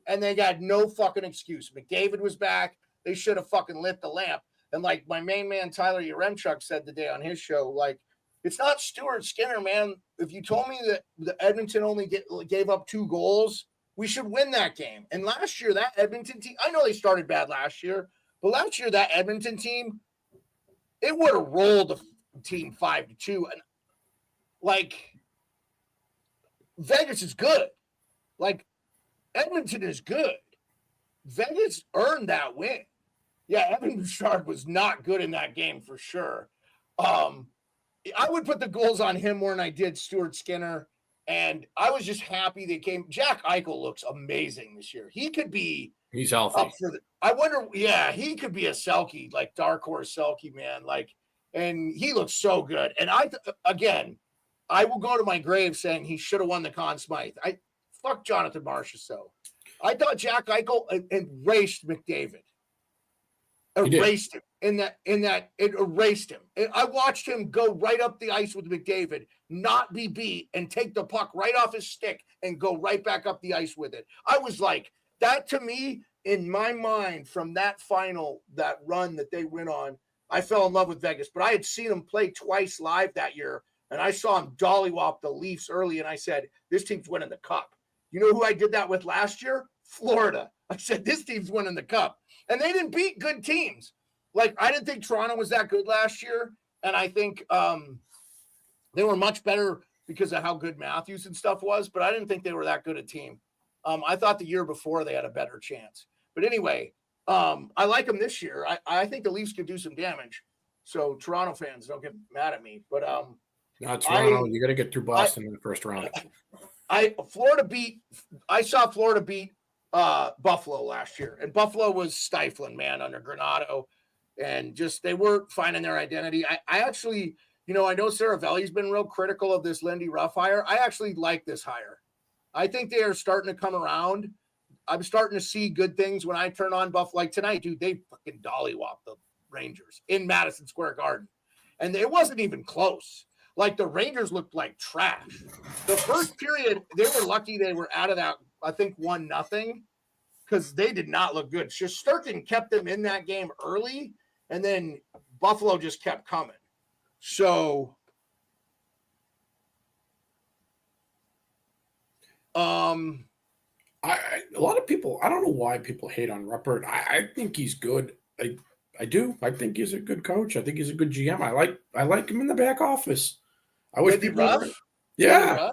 And they got no fucking excuse. McDavid was back. They should have fucking lit the lamp. And my main man, Tyler Yaremchuk, said today on his show, it's not Stuart Skinner, man. If you told me that the Edmonton only gave up 2 goals, we should win that game. And last year, that Edmonton team, I know they started bad last year, but last year, that Edmonton team, it would have rolled the team 5-2. And Vegas is good. Edmonton is good. Vegas earned that win. Yeah, Evan Bouchard was not good in that game for sure. I would put the goals on him more than I did Stuart Skinner. And I was just happy they came. Jack Eichel looks amazing this year. He could be. He's healthy. I wonder. Yeah, he could be a Selke, dark horse Selke, man. And he looks so good. And I will go to my grave saying he should have won the Conn Smythe. Fuck Jonathan Marchessault. I thought Jack Eichel erased McDavid. Erased him. It erased him. I watched him go right up the ice with McDavid, not be beat, and take the puck right off his stick and go right back up the ice with it. I was like, that to me, in my mind, from that final, that run that they went on, I fell in love with Vegas. But I had seen him play twice live that year, and I saw him dollywop the Leafs early, and I said, this team's winning the cup. You know who I did that with last year? Florida. I said, this team's winning the cup. And they didn't beat good teams. I didn't think Toronto was that good last year. And I think they were much better because of how good Matthews and stuff was. But I didn't think they were that good a team. I thought the year before they had a better chance. But anyway, I like them this year. I think the Leafs could do some damage. So Toronto fans, don't get mad at me. But Toronto, you got to get through Boston in the first round. I saw Florida beat Buffalo last year, and Buffalo was stifling, man, under Granato, and just they weren't finding their identity. I actually, I know Saravelli's been real critical of this Lindy Ruff hire. I actually like this hire. I think they are starting to come around. I'm starting to see good things when I turn on Buffalo. Like tonight, dude, they fucking dollywop the Rangers in Madison Square Garden, and it wasn't even close. The Rangers looked like trash. The first period, they were lucky they were out of that, I think, 1-0, because they did not look good. Shesterkin kept them in that game early, and then Buffalo just kept coming. So, a lot of people, I don't know why people hate on Ruppert. I think he's good. I do. I think he's a good coach. I think he's a good GM. I like him in the back office. I wish people Ruff? Yeah.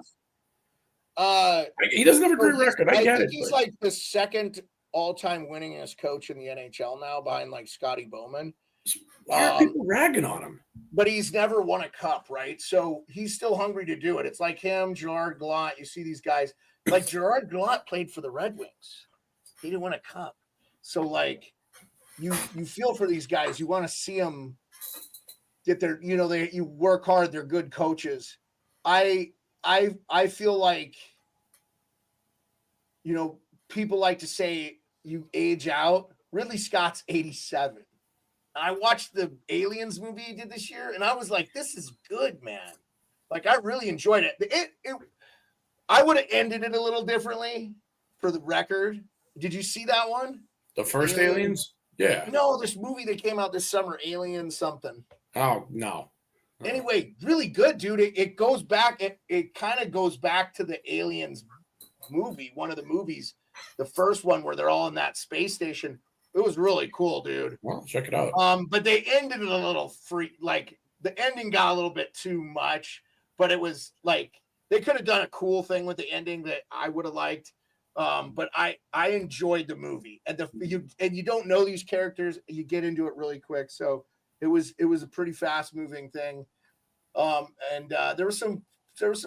He doesn't have a great record. I get it. He's the second all-time winningest coach in the NHL now, behind Scotty Bowman. Why are people ragging on him? But he's never won a cup, right? So he's still hungry to do it. It's like him, Gerard Gallant. You see these guys. Gerard Gallant played for the Red Wings. He didn't win a cup. So you feel for these guys. You want to see them get their, you work hard. They're good coaches. I feel like, people like to say you age out. Ridley Scott's 87. I watched the Aliens movie he did this year, and I was like, this is good, man. Like, I really enjoyed it. I would have ended it a little differently for the record. Did you see that one? The first Aliens? Yeah. No, this movie that came out this summer, Alien something. Oh, no. Anyway, really good, dude. It goes back. It kind of goes back to the Aliens movie, one of the movies, the first one where they're all in that space station. It was really cool, dude. Well, check it out. But they ended it a little free. Like the ending got a little bit too much, but it was like they could have done a cool thing with the ending that I would have liked. But I enjoyed the movie, and you don't know these characters, you get into it really quick. So it was a pretty fast moving thing. And there was some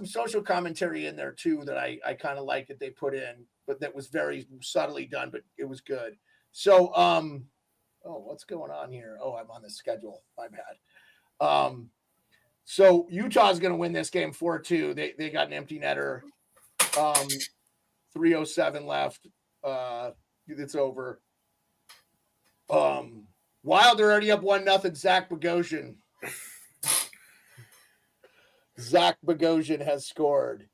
social commentary in there too that I kind of like that they put in, but that was very subtly done, but it was good. So, what's going on here? Oh, I'm on the schedule. My bad. So Utah's going to win this game 4-2. They got an empty netter. 3:07 left. It's over. Wild are already up 1-0. Zach Bogosian. Zach Bogosian has scored.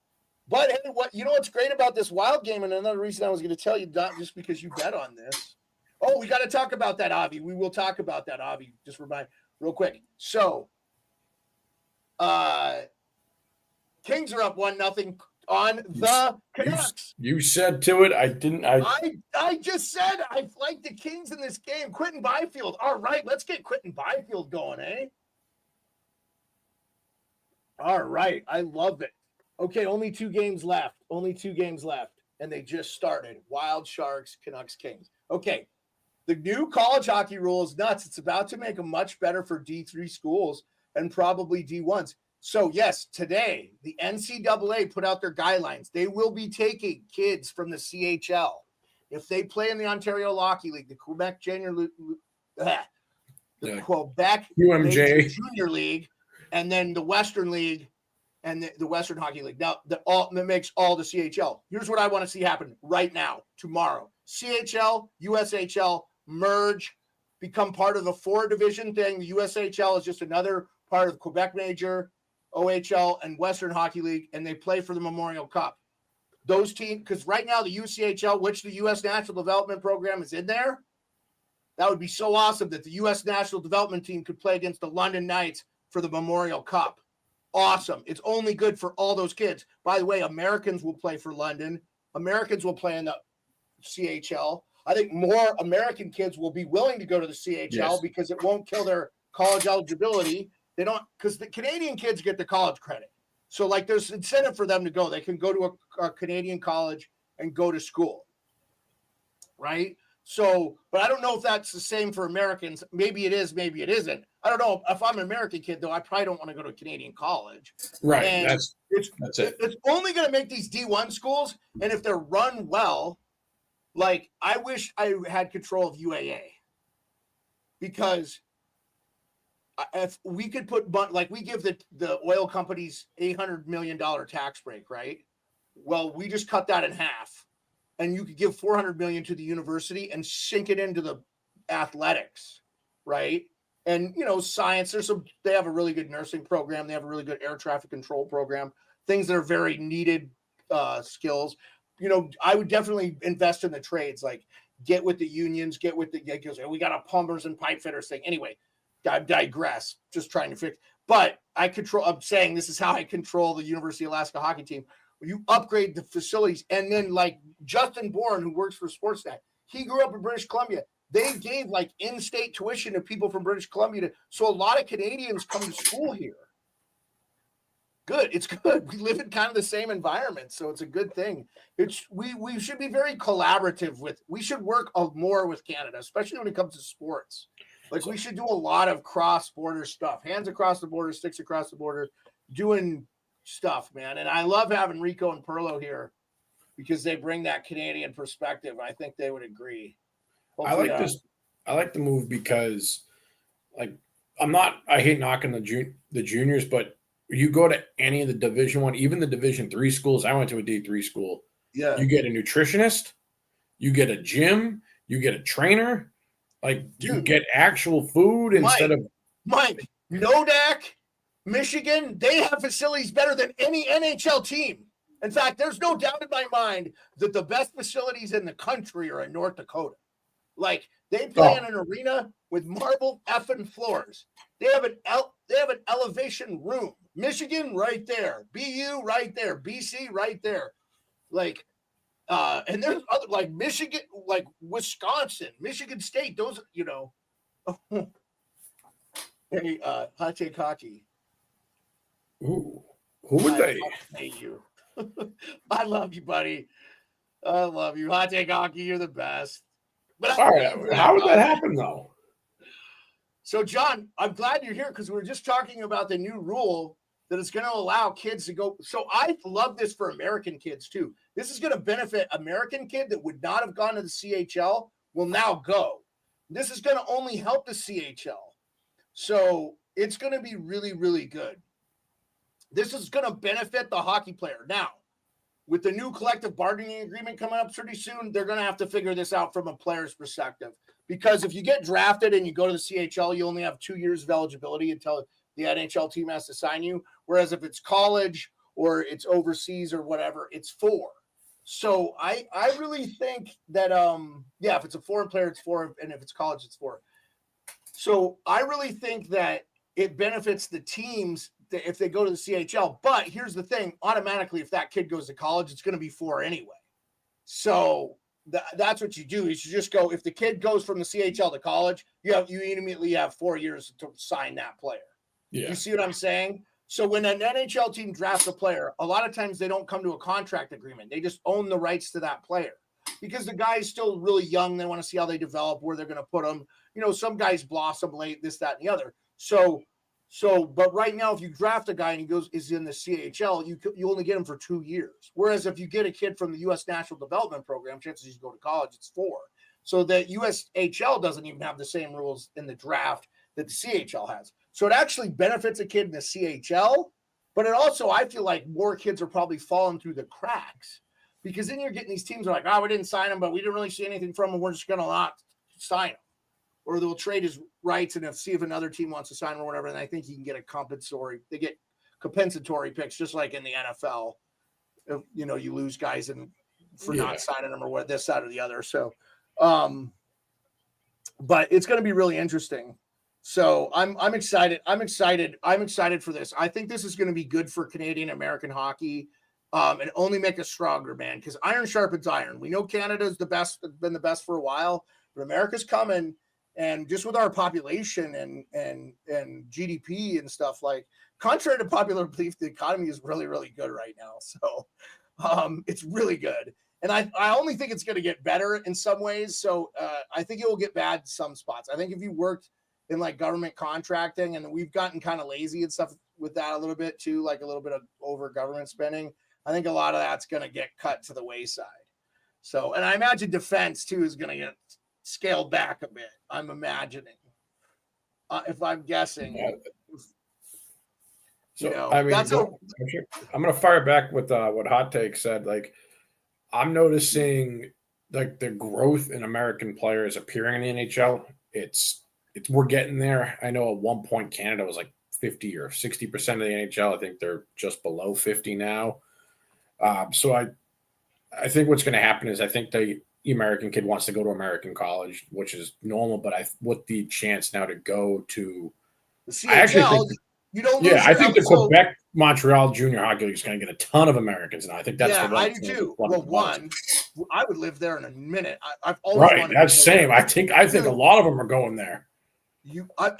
But hey, what's great about this Wild game, and another reason I was going to tell you, not just because you bet on this. Oh, we got to talk about that, Avi. We will talk about that, Avi. Just remind real quick. So, Kings are up 1-0 on the Canucks. You said to it. I didn't. I just said I like the Kings in this game. Quentin Byfield. All right, let's get Quentin Byfield going, eh? All right, I love it. Okay, only 2 games left. And they just started. Wild, Sharks, Canucks, Kings. Okay. The new college hockey rule is nuts. It's about to make them much better for D3 schools and probably D1s. So, yes, today, the NCAA put out their guidelines. They will be taking kids from the CHL. If they play in the Ontario Hockey League, the Quebec Junior UMJ Junior League, and then the Western League and the Western Hockey League. Now, that makes all the CHL. Here's what I want to see happen right now, tomorrow. CHL, USHL, merge, become part of the 4-division thing. The USHL is just another part of Quebec Major, OHL, and Western Hockey League, and they play for the Memorial Cup. Those teams, because right now the UCHL, which the U.S. National Development Program is in there, that would be so awesome that the U.S. National Development Team could play against the London Knights for the Memorial Cup. Awesome. It's only good for all those kids. By the way, Americans will play for London. Americans will play in the CHL. I think more American kids will be willing to go to the CHL because it won't kill their college eligibility. They don't, because the Canadian kids get the college credit. So like there's incentive for them to go. They can go to a Canadian college and go to school. Right? So, but I don't know if that's the same for Americans. Maybe it is, maybe it isn't. I don't know. If I'm an American kid, though, I probably don't want to go to a Canadian college. Right. And that's it. It's only going to make these D1 schools, and if they're run well, like I wish I had control of UAA. Because if we could put, like we give the oil companies $800 million tax break, right? Well, we just cut that in half. And you could give $400 million to the university and sink it into the athletics, right? And science. They have a really good nursing program. They have a really good air traffic control program. Things that are very needed skills. I would definitely invest in the trades. Like get with the unions, because we got a plumbers and pipe fitters thing. Anyway, I digress. Just trying to fix. But I'm saying this is how I control the University of Alaska hockey team. You upgrade the facilities, and then like Justin Bourne, who works for Sportsnet, he grew up in British Columbia. They gave like in-state tuition to people from British Columbia, so a lot of Canadians come to school here. Good, it's good. We live in kind of the same environment, so it's a good thing. We should be very collaborative with. We should work more with Canada, especially when it comes to sports. Like we should do a lot of cross-border stuff, hands across the border, sticks across the border, doing stuff, man. And I love having Rico and Perlo here because they bring that Canadian perspective. I think they would agree. Hopefully, I like the move because like I hate knocking the juniors, but you go to any of the Division 1, even the Division 3 schools. I went to a D3 school. Yeah. You get a nutritionist, You get a gym, you get a trainer, like you Dude, get actual food instead of Mike, Nodak, Michigan, they have facilities better than any NHL team. In fact, there's no doubt in my mind that the best facilities in the country are in North Dakota. Like they play in an arena with marble effing floors. They have an elevation room. Michigan right there, BU right there, BC right there. Like and there's other like Michigan, like Wisconsin, Michigan State, those, you know. Hey, hot take hockey. Ooh, who would they? Hate you. I love you, buddy. I love you. Hot take hockey, you're the best. But All right, how would that happen though? So, John, I'm glad you're here because we were just talking about the new rule that is going to allow kids to go. So I love this for American kids too. This is going to benefit American kid that would not have gone to the CHL will now go. This is going to only help the CHL. So it's going to be really, really good. This is going to benefit the hockey player. Now, with the new collective bargaining agreement coming up pretty soon, they're going to have to figure this out from a player's perspective. Because if you get drafted and you go to the CHL, you only have 2 years of eligibility until the NHL team has to sign you. Whereas if it's college or it's overseas or whatever, it's 4. So I really think that, if it's a foreign player, it's 4. And if it's college, it's 4. So I really think that it benefits the teams if they go to the CHL. But here's the thing, automatically, if that kid goes to college, it's going to be 4 anyway. So that's what you do is you just go, if the kid goes from the CHL to college, you immediately have 4 years to sign that player. Yeah. You see what I'm saying? So when an NHL team drafts a player, a lot of times they don't come to a contract agreement. They just own the rights to that player because the guy's still really young. They want to see how they develop, where they're going to put them. You know, some guys blossom late, this, that, and the other. But right now, if you draft a guy and is in the CHL, you only get him for 2 years. Whereas if you get a kid from the U.S. National Development Program, chances he's go to college, it's 4. So the USHL doesn't even have the same rules in the draft that the CHL has. So it actually benefits a kid in the CHL, but it also, I feel like more kids are probably falling through the cracks because then you're getting these teams that are like, we didn't sign him, but we didn't really see anything from him. We're just going to not sign him. Or they'll trade his rights and see if another team wants to sign him or whatever. And I think he can get a compensatory picks, just like in the NFL. If, you lose guys for not signing them or what, this side or the other. So, but it's going to be really interesting. So I'm excited. I'm excited for this. I think this is going to be good for Canadian American hockey, and only make us stronger, man. Because iron sharpens iron. We know Canada's been the best for a while, but America's coming. And just with our population and GDP and stuff, like, contrary to popular belief, the economy is really, really good right now. So it's really good. And I only think it's going to get better in some ways. So I think it will get bad in some spots. I think if you worked in like government contracting, and we've gotten kind of lazy and stuff with that a little bit too, like a little bit of over government spending, I think a lot of that's going to get cut to the wayside. So, and I imagine defense too is going to get scaled back a bit. I'm imagining, if I'm guessing. Yeah. So I mean, I'm going to fire back with what Hot Take said. Like, I'm noticing like the growth in American players appearing in the NHL. We're getting there. I know at one point Canada was like 50 or 60% of the NHL. I think they're just below 50 now. So I think what's going to happen is I think the American kid wants to go to American college, which is normal. But with the chance now to go to the CHL, I actually think, you don't. Yeah, I think the Quebec Montreal Junior Hockey League is going to get a ton of Americans now. I think that's the I do too. Well, I would live there in a minute. I've always right. That's same. I think a lot of them are going there. Are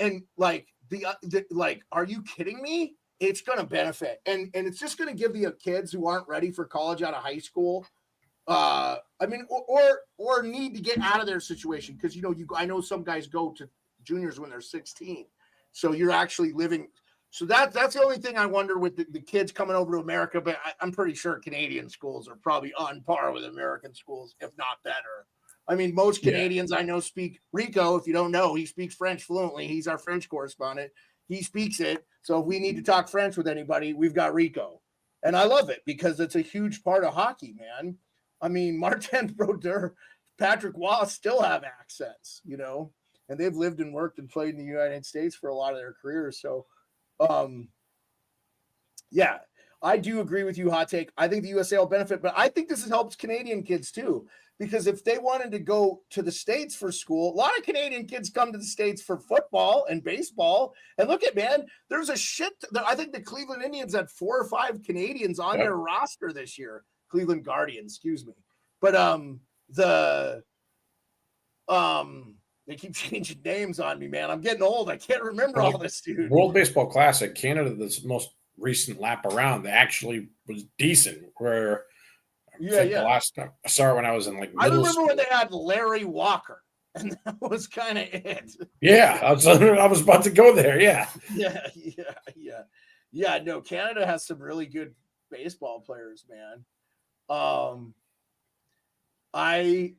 you kidding me? It's going to benefit, and it's just going to give the kids who aren't ready for college out of high school. Or need to get out of their situation because I know some guys go to juniors when they're 16, so you're actually living. So that's the only thing I wonder with the kids coming over to America. But I'm pretty sure Canadian schools are probably on par with American schools, if not better. I mean, most Canadians I know speak Rico. If you don't know, he speaks French fluently. He's our French correspondent. He speaks it. So if we need to talk French with anybody, we've got Rico, and I love it because it's a huge part of hockey, man. I mean, Martin Brodeur Patrick Waugh still have accents, and they've lived and worked and played in the United States for a lot of their careers. So, yeah, I do agree with you, hot take. I think the USA will benefit, but I think this helps Canadian kids too, because if they wanted to go to the States for school, a lot of Canadian kids come to the States for football and baseball. And look at, man, there's a shit. I think the Cleveland Indians had 4 or 5 Canadians on their roster this year. Cleveland Guardians, excuse me. But they keep changing names on me, man. I'm getting old. I can't remember all this, dude. World Baseball Classic, Canada, this most recent lap around, they actually was decent. Where the last time I saw it when I was in like middle I remember school. when they had Larry Walker, and that was kind of it. Yeah, I was about to go there. Yeah. No, Canada has some really good baseball players, man. I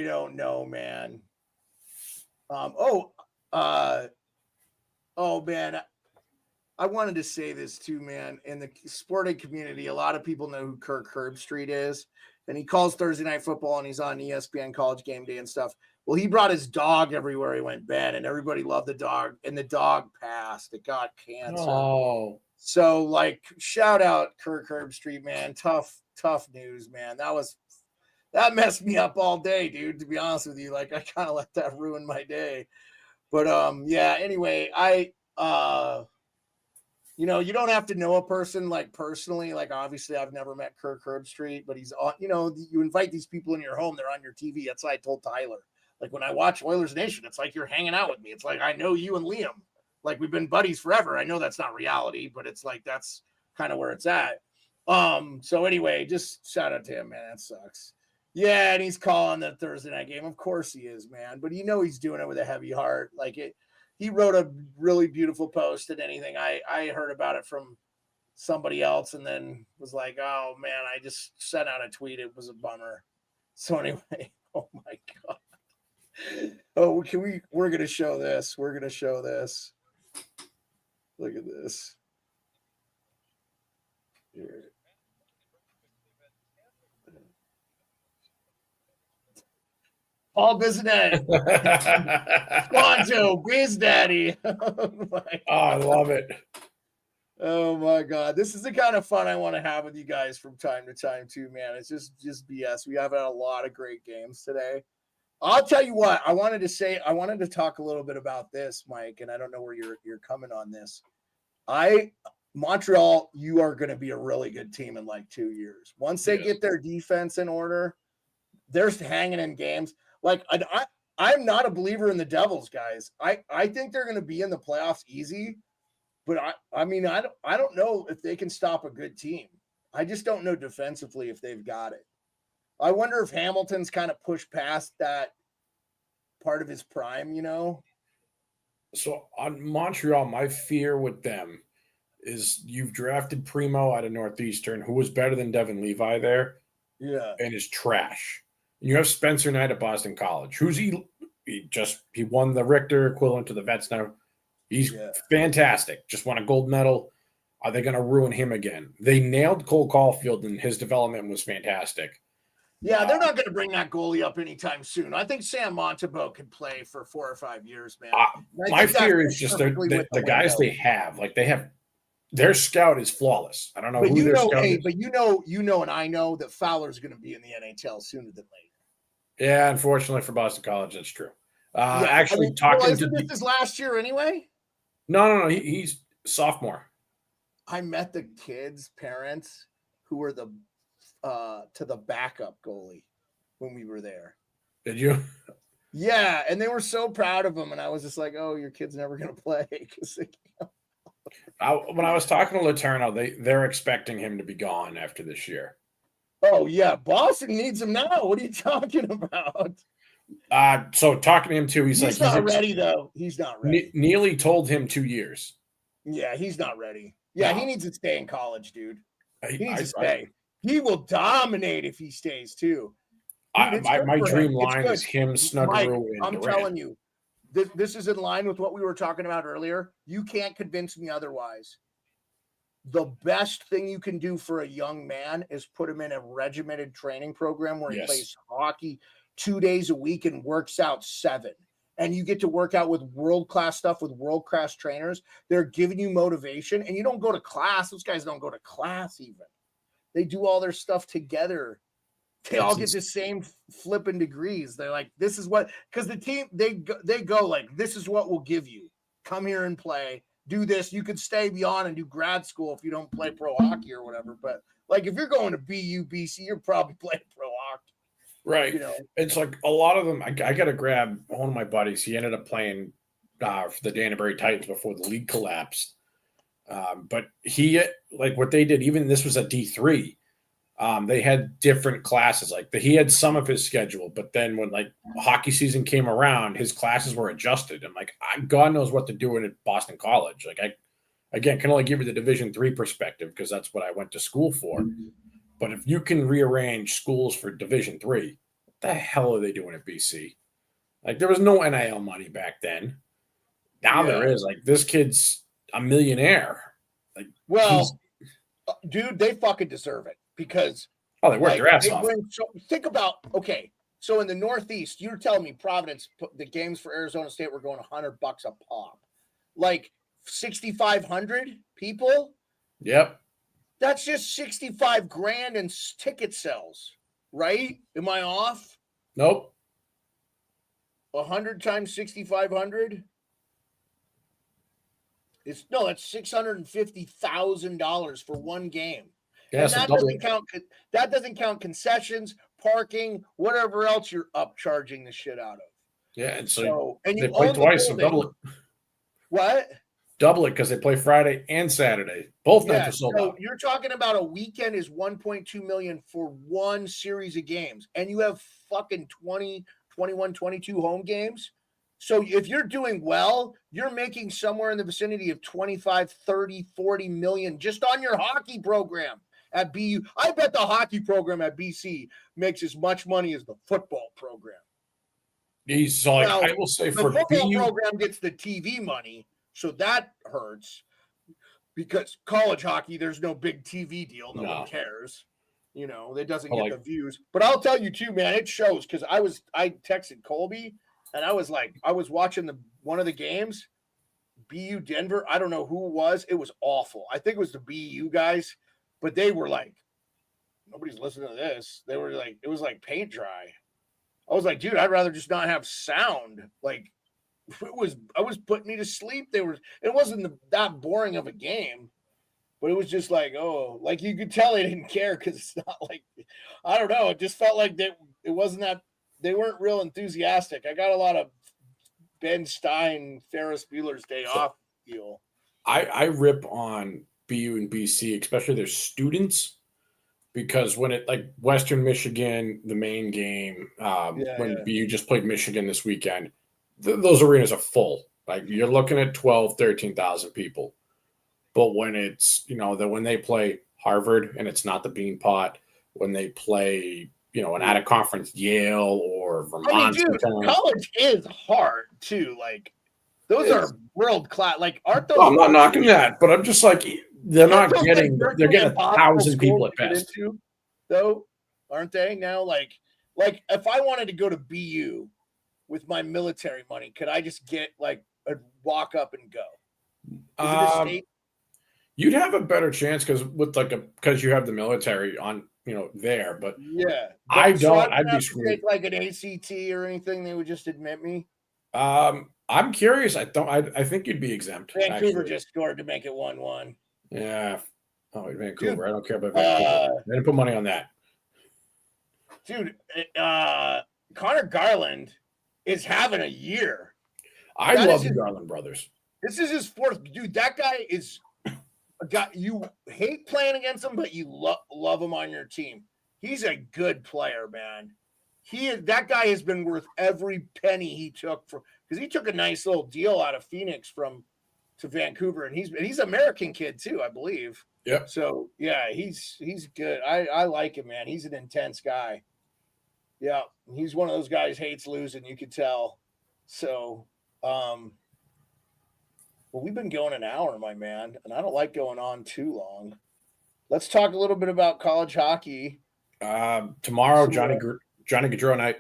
don't know, man. Man, I wanted to say this too, man. In the sporting community, a lot of people know who Kirk Herbstreit is, and he calls Thursday Night Football, and he's on ESPN College Game Day and stuff. Well, he brought his dog everywhere he went, Ben, and everybody loved the dog, and the dog passed. It got cancer. Oh. So, like, shout out Kirk Herbstreit, man. Tough news, man. That messed me up all day, dude, to be honest with you. Like, I kind of let that ruin my day. But, anyway, you don't have to know a person like personally. Like, obviously, I've never met Kirk Herbstreit, but he's on, you invite these people in your home, they're on your TV. That's what I told Tyler. Like, when I watch Oilers Nation, it's like you're hanging out with me. It's like I know you and Liam. Like, we've been buddies forever. I know that's not reality, but it's like that's kind of where it's at. So anyway, just shout out to him, man. That sucks. Yeah, and he's calling the Thursday night game. Of course he is, man. But he's doing it with a heavy heart. Like, he wrote a really beautiful post and anything. I heard about it from somebody else and then was like, oh, man, I just sent out a tweet. It was a bummer. So anyway, oh, my God. Oh, we're going to show this. We're going to show this. Look at this. Here. Paul Bissonnette. Squanto, Biz Daddy. I love it. Oh my God. This is the kind of fun I want to have with you guys from time to time too, man. It's just BS. We have had a lot of great games today. I'll tell you what, I wanted to talk a little bit about this, Mike, and I don't know where you're coming on this. Montreal, you are going to be a really good team in like 2 years. Once they get their defense in order, they're hanging in games. Like, I'm not a believer in the Devils, guys. I think they're going to be in the playoffs easy, but I don't know if they can stop a good team. I just don't know defensively if they've got it. I wonder if Hamilton's kind of pushed past that part of his prime, So on Montreal, my fear with them is you've drafted Primo out of Northeastern, who was better than Devin Levi there. Yeah. And is trash. And you have Spencer Knight at Boston College. He won the Richter equivalent to the Vets now. He's fantastic. Just won a gold medal. Are they going to ruin him again? They nailed Cole Caulfield, and his development was fantastic. Yeah, they're not going to bring that goalie up anytime soon. I think Sam Montembeault can play for 4 or 5 years, man. My fear is just the guys they have. Like, they have their scout is flawless. I don't know who their scout is. But and I know that Fowler's going to be in the NHL sooner than later. Yeah, unfortunately for Boston College, that's true. This is last year anyway? No. He's sophomore. I met the kids' parents who were the to the backup goalie when we were there. Did you? Yeah, and they were so proud of him, and I was just like, "Oh, your kid's never going to play." When I was talking to Letourneau, they're expecting him to be gone after this year. Oh yeah, Boston needs him now. What are you talking about? So talking to him too, he's not ready though. He's not ready. Neely told him 2 years. Yeah, he's not ready. Yeah, he needs to stay in college, dude. He needs to stay. He will dominate if he stays too. Dude, my dream line is him, Snuggeroo, and I'm telling you, this is in line with what we were talking about earlier. You can't convince me otherwise. the best thing you can do for a young man is put him in a regimented training program where he plays hockey 2 days a week and works out 7. And you get to work out with world-class stuff with world-class trainers. They're giving you motivation, and you don't go to class. Those guys don't go to class even. They do all their stuff together. They all get the same flipping degrees. They're like, this is what, because the team, they go like, this is what we'll give you. Come here and play. Do this. You could stay beyond and do grad school if you don't play pro hockey or whatever. But like, if you're going to BU, BC, you're probably playing pro hockey. Right. You know, it's like a lot of them. I got to grab one of my buddies. He ended up playing for the Danbury Titans before the league collapsed. But he, like what they did, even this was a D3. They had different classes. Like he had some of his schedule, but then when like hockey season came around, his classes were adjusted. And like, God knows what to do in Boston College. Like I can only give you the Division III perspective because that's what I went to school for. But if you can rearrange schools for Division III, what the hell are they doing at BC? Like there was no NIL money back then. Now there is. Like this kid's a millionaire. Like, well, dude, they fucking deserve it. Because they work their ass off. Think about, okay, so in the Northeast, you're telling me Providence, the games for Arizona State were going $100 a pop. Like 6,500 people? Yep. That's just 65 grand in ticket sales, right? Am I off? Nope. 100 times 6,500? That's $650,000 for one game. Yeah, and that doesn't count concessions, parking, whatever else you're upcharging the shit out of. Yeah, and so and you they play twice, so double it. What? Double it because they play Friday and Saturday. Both nights are sold out. You're talking about a weekend is $1.2 million for one series of games, and you have fucking 20, 21, 22 home games. So if you're doing well, you're making somewhere in the vicinity of 25, 30, 40 million just on your hockey program. At BU, I bet the hockey program at BC makes as much money as the football program. I will say for the football BU program gets the TV money, so that hurts. Because college hockey, there's no big TV deal. No one cares. You know, it doesn't get the views. But I'll tell you too, man, it shows because I texted Colby and I was watching one of the games, BU Denver. I don't know who it was. It was awful. I think it was the BU guys. But they were like, nobody's listening to this. They were like, it was like paint dry. I was like, dude, I'd rather just not have sound. Like, I was putting me to sleep. It wasn't that boring of a game, but it was just like, oh, like you could tell they didn't care because it's not like, I don't know. It just felt like it wasn't that they weren't real enthusiastic. I got a lot of Ben Stein, Ferris Bueller's Day Off deal. I rip on BU and BC, especially their students, because when it like Western Michigan, the main game, when BU just played Michigan this weekend, those arenas are full. Like you're looking at 12, 13,000 people. But when it's, when they play Harvard and it's not the Bean Pot, when they play, an out of conference Yale or Vermont. College is hard too. Like those are world class. Like aren't those? I'm not knocking that, but I'm just like, they're getting 1,000 people at best. Though, aren't they now? Like if I wanted to go to BU with my military money, could I just get like a walk up and go? You'd have a better chance because you have the military on there, but I'd be screwed. Take like an ACT or anything, they would just admit me. I'm curious. I think you'd be exempt. Vancouver just scored to make it 1-1. Yeah. Oh, Vancouver. Dude, I don't care about Vancouver. I didn't put money on that. Dude, Connor Garland is having a year. I love the Garland brothers. This is his fourth. Dude, that guy is a guy you hate playing against him, but you love him on your team. He's a good player, man. That guy has been worth every penny he took because he took a nice little deal out of Phoenix to Vancouver, and he's an American kid too, I believe. Yeah. So yeah, he's good. I like him, man. He's an intense guy. Yeah, he's one of those guys hates losing. You could tell. So, what But we've been going an hour, my man, and I don't like going on too long. Let's talk a little bit about college hockey. Tomorrow, Johnny Gaudreau night.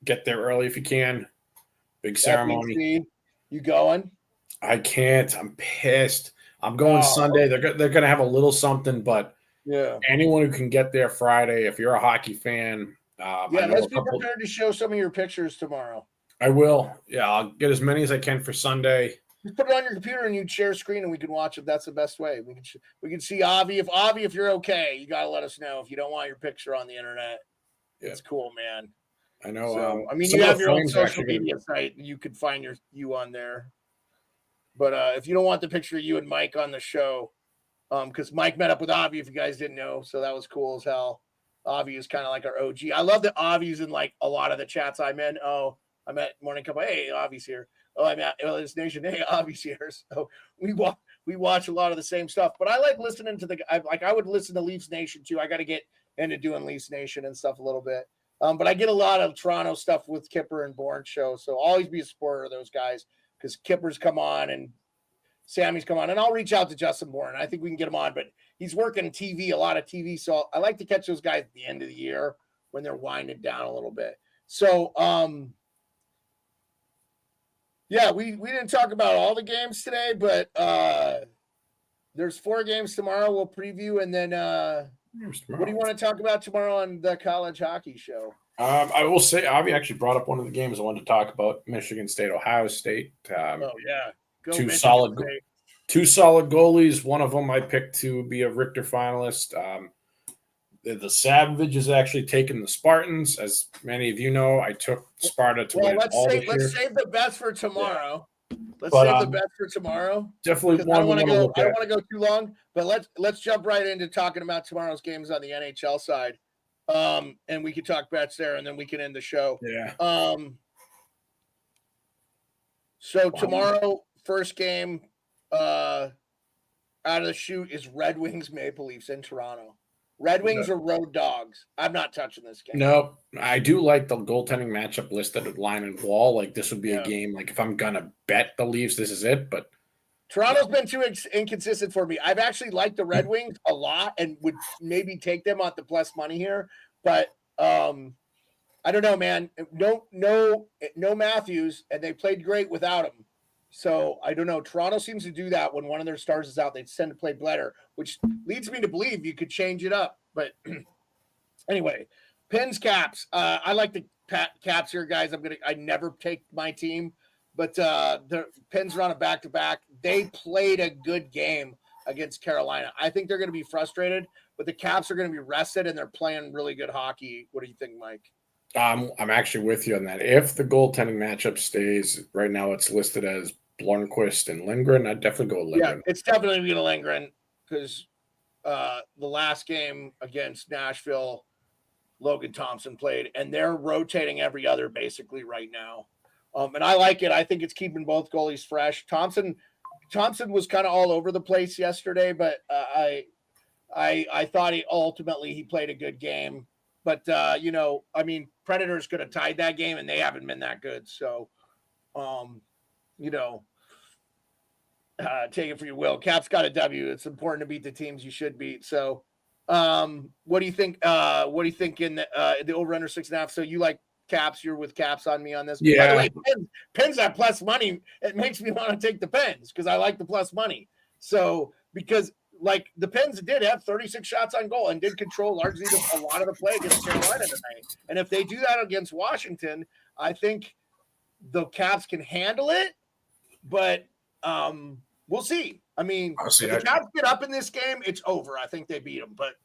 Get there early if you can. Big ceremony. FBC, you going? I can't. I'm pissed. I'm going Sunday. They're going to have a little something, but yeah, anyone who can get there Friday, if you're a hockey fan, let's be prepared to show some of your pictures tomorrow. I will. Yeah, I'll get as many as I can for Sunday. Just put it on your computer and you share screen and we can watch it. That's the best way. We can see Avi. If you're okay, you got to let us know. If you don't want your picture on the internet, it's cool, man. I know. So, you have your own social media site. You could find you on there. But if you don't want the picture of you and Mike on the show, because Mike met up with Avi, if you guys didn't know, so that was cool as hell. Avi is kind of like our OG. I love that Avi's in like a lot of the chats I'm in. Oh, I'm at Morning Cup. Hey, Avi's here. Oh, I'm at this Nation. Hey, Avi's here. So we watch a lot of the same stuff. But I like listening to I would listen to Leafs Nation too. I got to get into doing Leafs Nation and stuff a little bit. But I get a lot of Toronto stuff with Kipper and Bourne show. So I'll always be a supporter of those guys because Kipper's come on and Sammy's come on. And I'll reach out to Justin Bourne. I think we can get him on, but he's working TV, a lot of TV. So I like to catch those guys at the end of the year when they're winding down a little bit. So, yeah, we didn't talk about all the games today, but there's 4 games tomorrow. We'll preview, and then what do you want to talk about tomorrow on the college hockey show? I will say, Avi actually brought up one of the games I wanted to talk about: Michigan State, Ohio State. Two solid goalies. One of them I picked to be a Richter finalist. The Savage is actually taking the Spartans. As many of you know, I took Sparta to win all this year. Let's save the best for tomorrow. Yeah. Let's save the best for tomorrow. Definitely I don't want to go too long, but let's jump right into talking about tomorrow's games on the NHL side. And we can talk bets there, and then we can end the show. Yeah. So tomorrow, first game out of the chute is Red Wings Maple Leafs in Toronto. Red Wings are road dogs. I'm not touching this game. No, I do like the goaltending matchup listed at line and wall. Like this would be a game. Like if I'm gonna bet the Leafs, this is it. But Toronto's been too inconsistent for me. I've actually liked the Red Wings a lot and would maybe take them on the plus money here. But I don't know, man. No Matthews, and they played great without him. So I don't know. Toronto seems to do that when one of their stars is out. They tend to play better, which leads me to believe you could change it up. But anyway, Pens Caps. I like the Caps here, guys. I never take my team, but the Pens are on a back-to-back. They played a good game against Carolina. I think they're going to be frustrated, but the Caps are going to be rested and they're playing really good hockey. What do you think, Mike? I'm actually with you on that. If the goaltending matchup stays right now, it's listed as Blomqvist and Lindgren. I'd definitely go with Lindgren. Yeah, it's definitely going to Lindgren because the last game against Nashville, Logan Thompson played, and they're rotating every other basically right now. And I like it. I think it's keeping both goalies fresh. Thompson was kind of all over the place yesterday, but I thought he played a good game. But Predators could have tied that game, and they haven't been that good. So, take it for you will. Caps got a W. It's important to beat the teams you should beat. So, what do you think? What do you think in the over under 6.5? So you like Caps? You're with Caps on me on this. Yeah. By the way, Pens at plus money. It makes me want to take the Pens because I like the plus money. So because like the Pens did have 36 shots on goal and did control largely a lot of the play against Carolina tonight. And if they do that against Washington, I think the Caps can handle it. But we'll see. I mean, if the Caps get up in this game, it's over. I think they beat them. But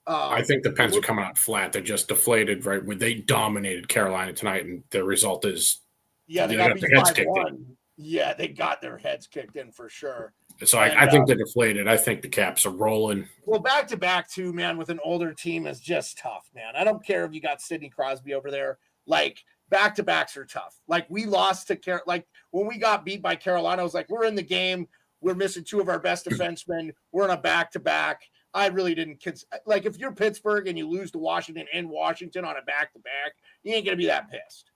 I think the Pens are coming out flat. They're just deflated, right? When they dominated Carolina tonight, and the result is they got their heads kicked in. Yeah, they got their heads kicked in for sure. So I think they're deflated. I think the Caps are rolling. Well, back-to-back, too, man, with an older team is just tough, man. I don't care if you got Sidney Crosby over there. Like, back-to-backs are tough. Like, we lost to like, when we got beat by Carolina, I was like, we're in the game. We're missing 2 of our best defensemen. We're on a back-to-back. I really didn't – like, if you're Pittsburgh and you lose to Washington and Washington on a back-to-back, you ain't going to be that pissed.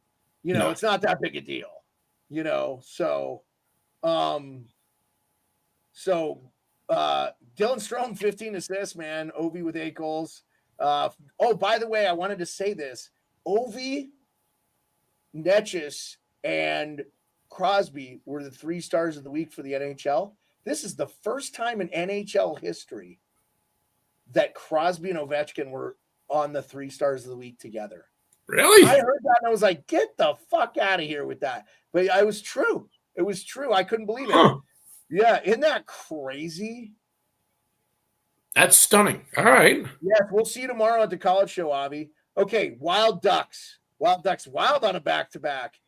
No. It's not that big a deal. So So Dylan Strome, 15 assists, man. Ovi with 8 goals. By the way, I wanted to say this. Ovi, Netchus, and Crosby were the 3 stars of the week for the NHL. This is the first time in NHL history that Crosby and Ovechkin were on the 3 stars of the week together. Really? I heard that and I was like, get the fuck out of here with that. But it was true. It was true. I couldn't believe it. Huh. Yeah, isn't that crazy? That's stunning. All right. Yes, we'll see you tomorrow at the college show, Avi. Okay, Wild Ducks. Wild on a back-to-back.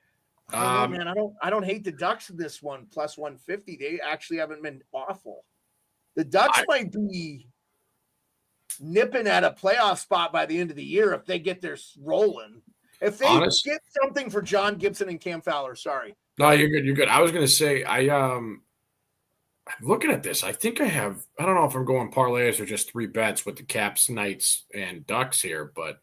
I don't know, man. I don't hate the Ducks in this one, plus 150. They actually haven't been awful. The Ducks might be nipping at a playoff spot by the end of the year if they get their rolling. If they get something for John Gibson and Cam Fowler, sorry. No, you're good. You're good. I was going to say, I'm looking at this. I think I don't know if I'm going parlays or just 3 bets with the Caps, Knights, and Ducks here, but.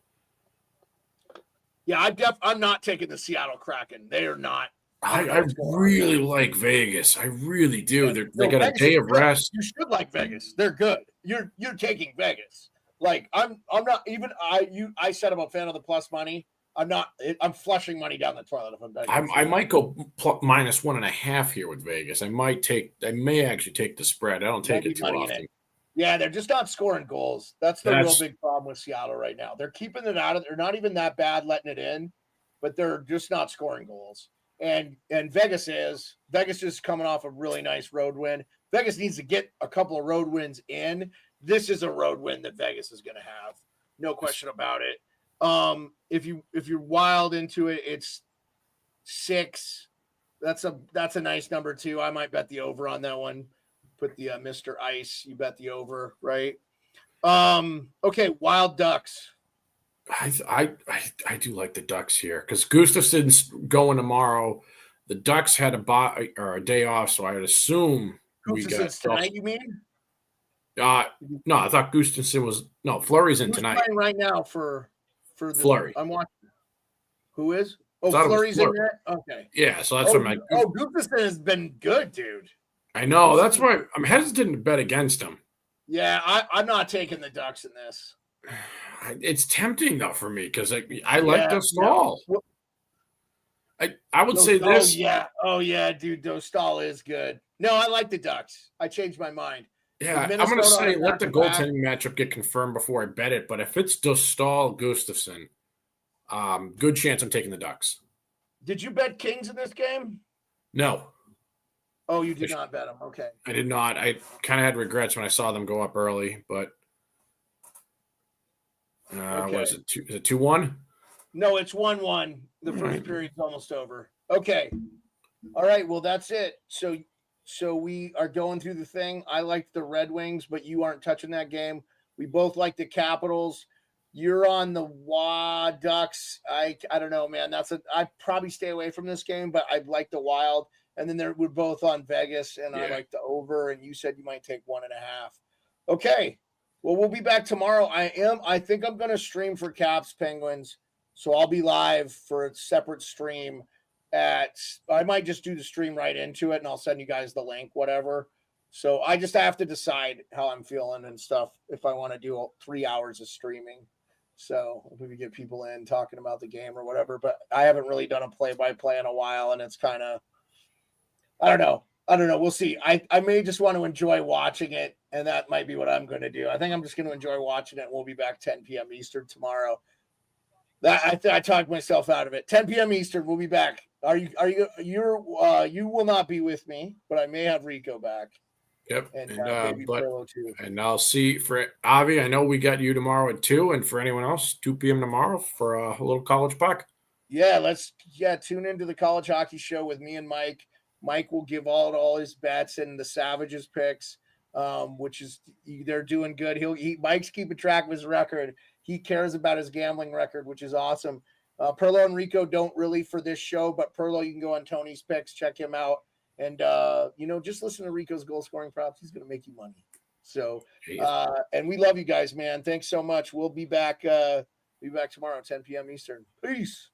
Yeah, I'm not taking the Seattle Kraken. They are not. I really like Vegas. I really do. Yeah. They got Vegas a day of rest. You should like Vegas. They're good. You're taking Vegas. Like I'm not even I said I'm a fan of the plus money. I'm flushing money down the toilet if I'm betting. I might go minus 1.5 here with Vegas. I may actually take the spread. I don't take it too often. Yeah, they're just not scoring goals. That's the real big problem with Seattle right now. They're keeping it out of. They're not even that bad letting it in, but they're just not scoring goals. And Vegas is coming off a really nice road win. Vegas needs to get a couple of road wins in. This is a road win that Vegas is going to have, no question about it. If you're wild into it, it's 6. That's a nice number too. I might bet the over on that one. Put the Mr. Ice. You bet the over, right? Okay, Wild Ducks. I do like the Ducks here because Gustafson's going tomorrow. The Ducks had a day off, so I would assume we got tonight. You mean? No, I thought Gustafson was Fleury's in tonight. Playing right now for the Fleury. I'm watching. Who is? Oh, Fleury's in there. Okay. Yeah, so that's what my. Gustafson has been good, dude. I know. That's why I'm hesitant to bet against him. Yeah, I'm not taking the Ducks in this. It's tempting though for me because I like Dostal. Yeah. I would say this. Oh yeah, dude, Dostal is good. No, I like the Ducks. I changed my mind. Yeah, I'm going to say let the goaltending matchup get confirmed before I bet it. But if it's Dostal Gustafson, good chance I'm taking the Ducks. Did you bet Kings in this game? No. Oh, you did not bet them. Okay. I did not. I kind of had regrets when I saw them go up early, but okay. What is it? Is it 2-1? No, it's 1-1. The first period's almost over. Okay. All right. Well, that's it. So we are going through the thing. I like the Red Wings, but you aren't touching that game. We both like the Capitals. You're on the Ducks. I don't know, man. I'd probably stay away from this game, but I'd like the Wild. And then we're both on Vegas, and I like the over, and you said you might take 1.5. Okay. Well, we'll be back tomorrow. I think I'm going to stream for Caps Penguins, so I'll be live for a separate stream I might just do the stream right into it, and I'll send you guys the link, whatever. So I just have to decide how I'm feeling and stuff if I want to do 3 hours of streaming. So if we could get people in talking about the game or whatever, but I haven't really done a play-by-play in a while, and it's kind of, I don't know. We'll see. I may just want to enjoy watching it, and that might be what I'm going to do. I think I'm just going to enjoy watching it. We'll be back 10 p.m. Eastern tomorrow. I talked myself out of it. 10 p.m. Eastern. We'll be back. You will not be with me, but I may have Rico back. Yep. And I'll see for Avi. I know we got you tomorrow at 2, and for anyone else, 2 p.m. tomorrow for a little college puck. Yeah, tune into the college hockey show with me and Mike. Mike will give all his bets and the Savages picks, which is they're doing good. Mike's keeping track of his record. He cares about his gambling record, which is awesome. Perlo and Rico don't really for this show, but Perlo, you can go on Tony's picks, check him out. And, just listen to Rico's goal scoring props. He's going to make you money. So, and we love you guys, man. Thanks so much. We'll be back tomorrow at 10 p.m. Eastern. Peace.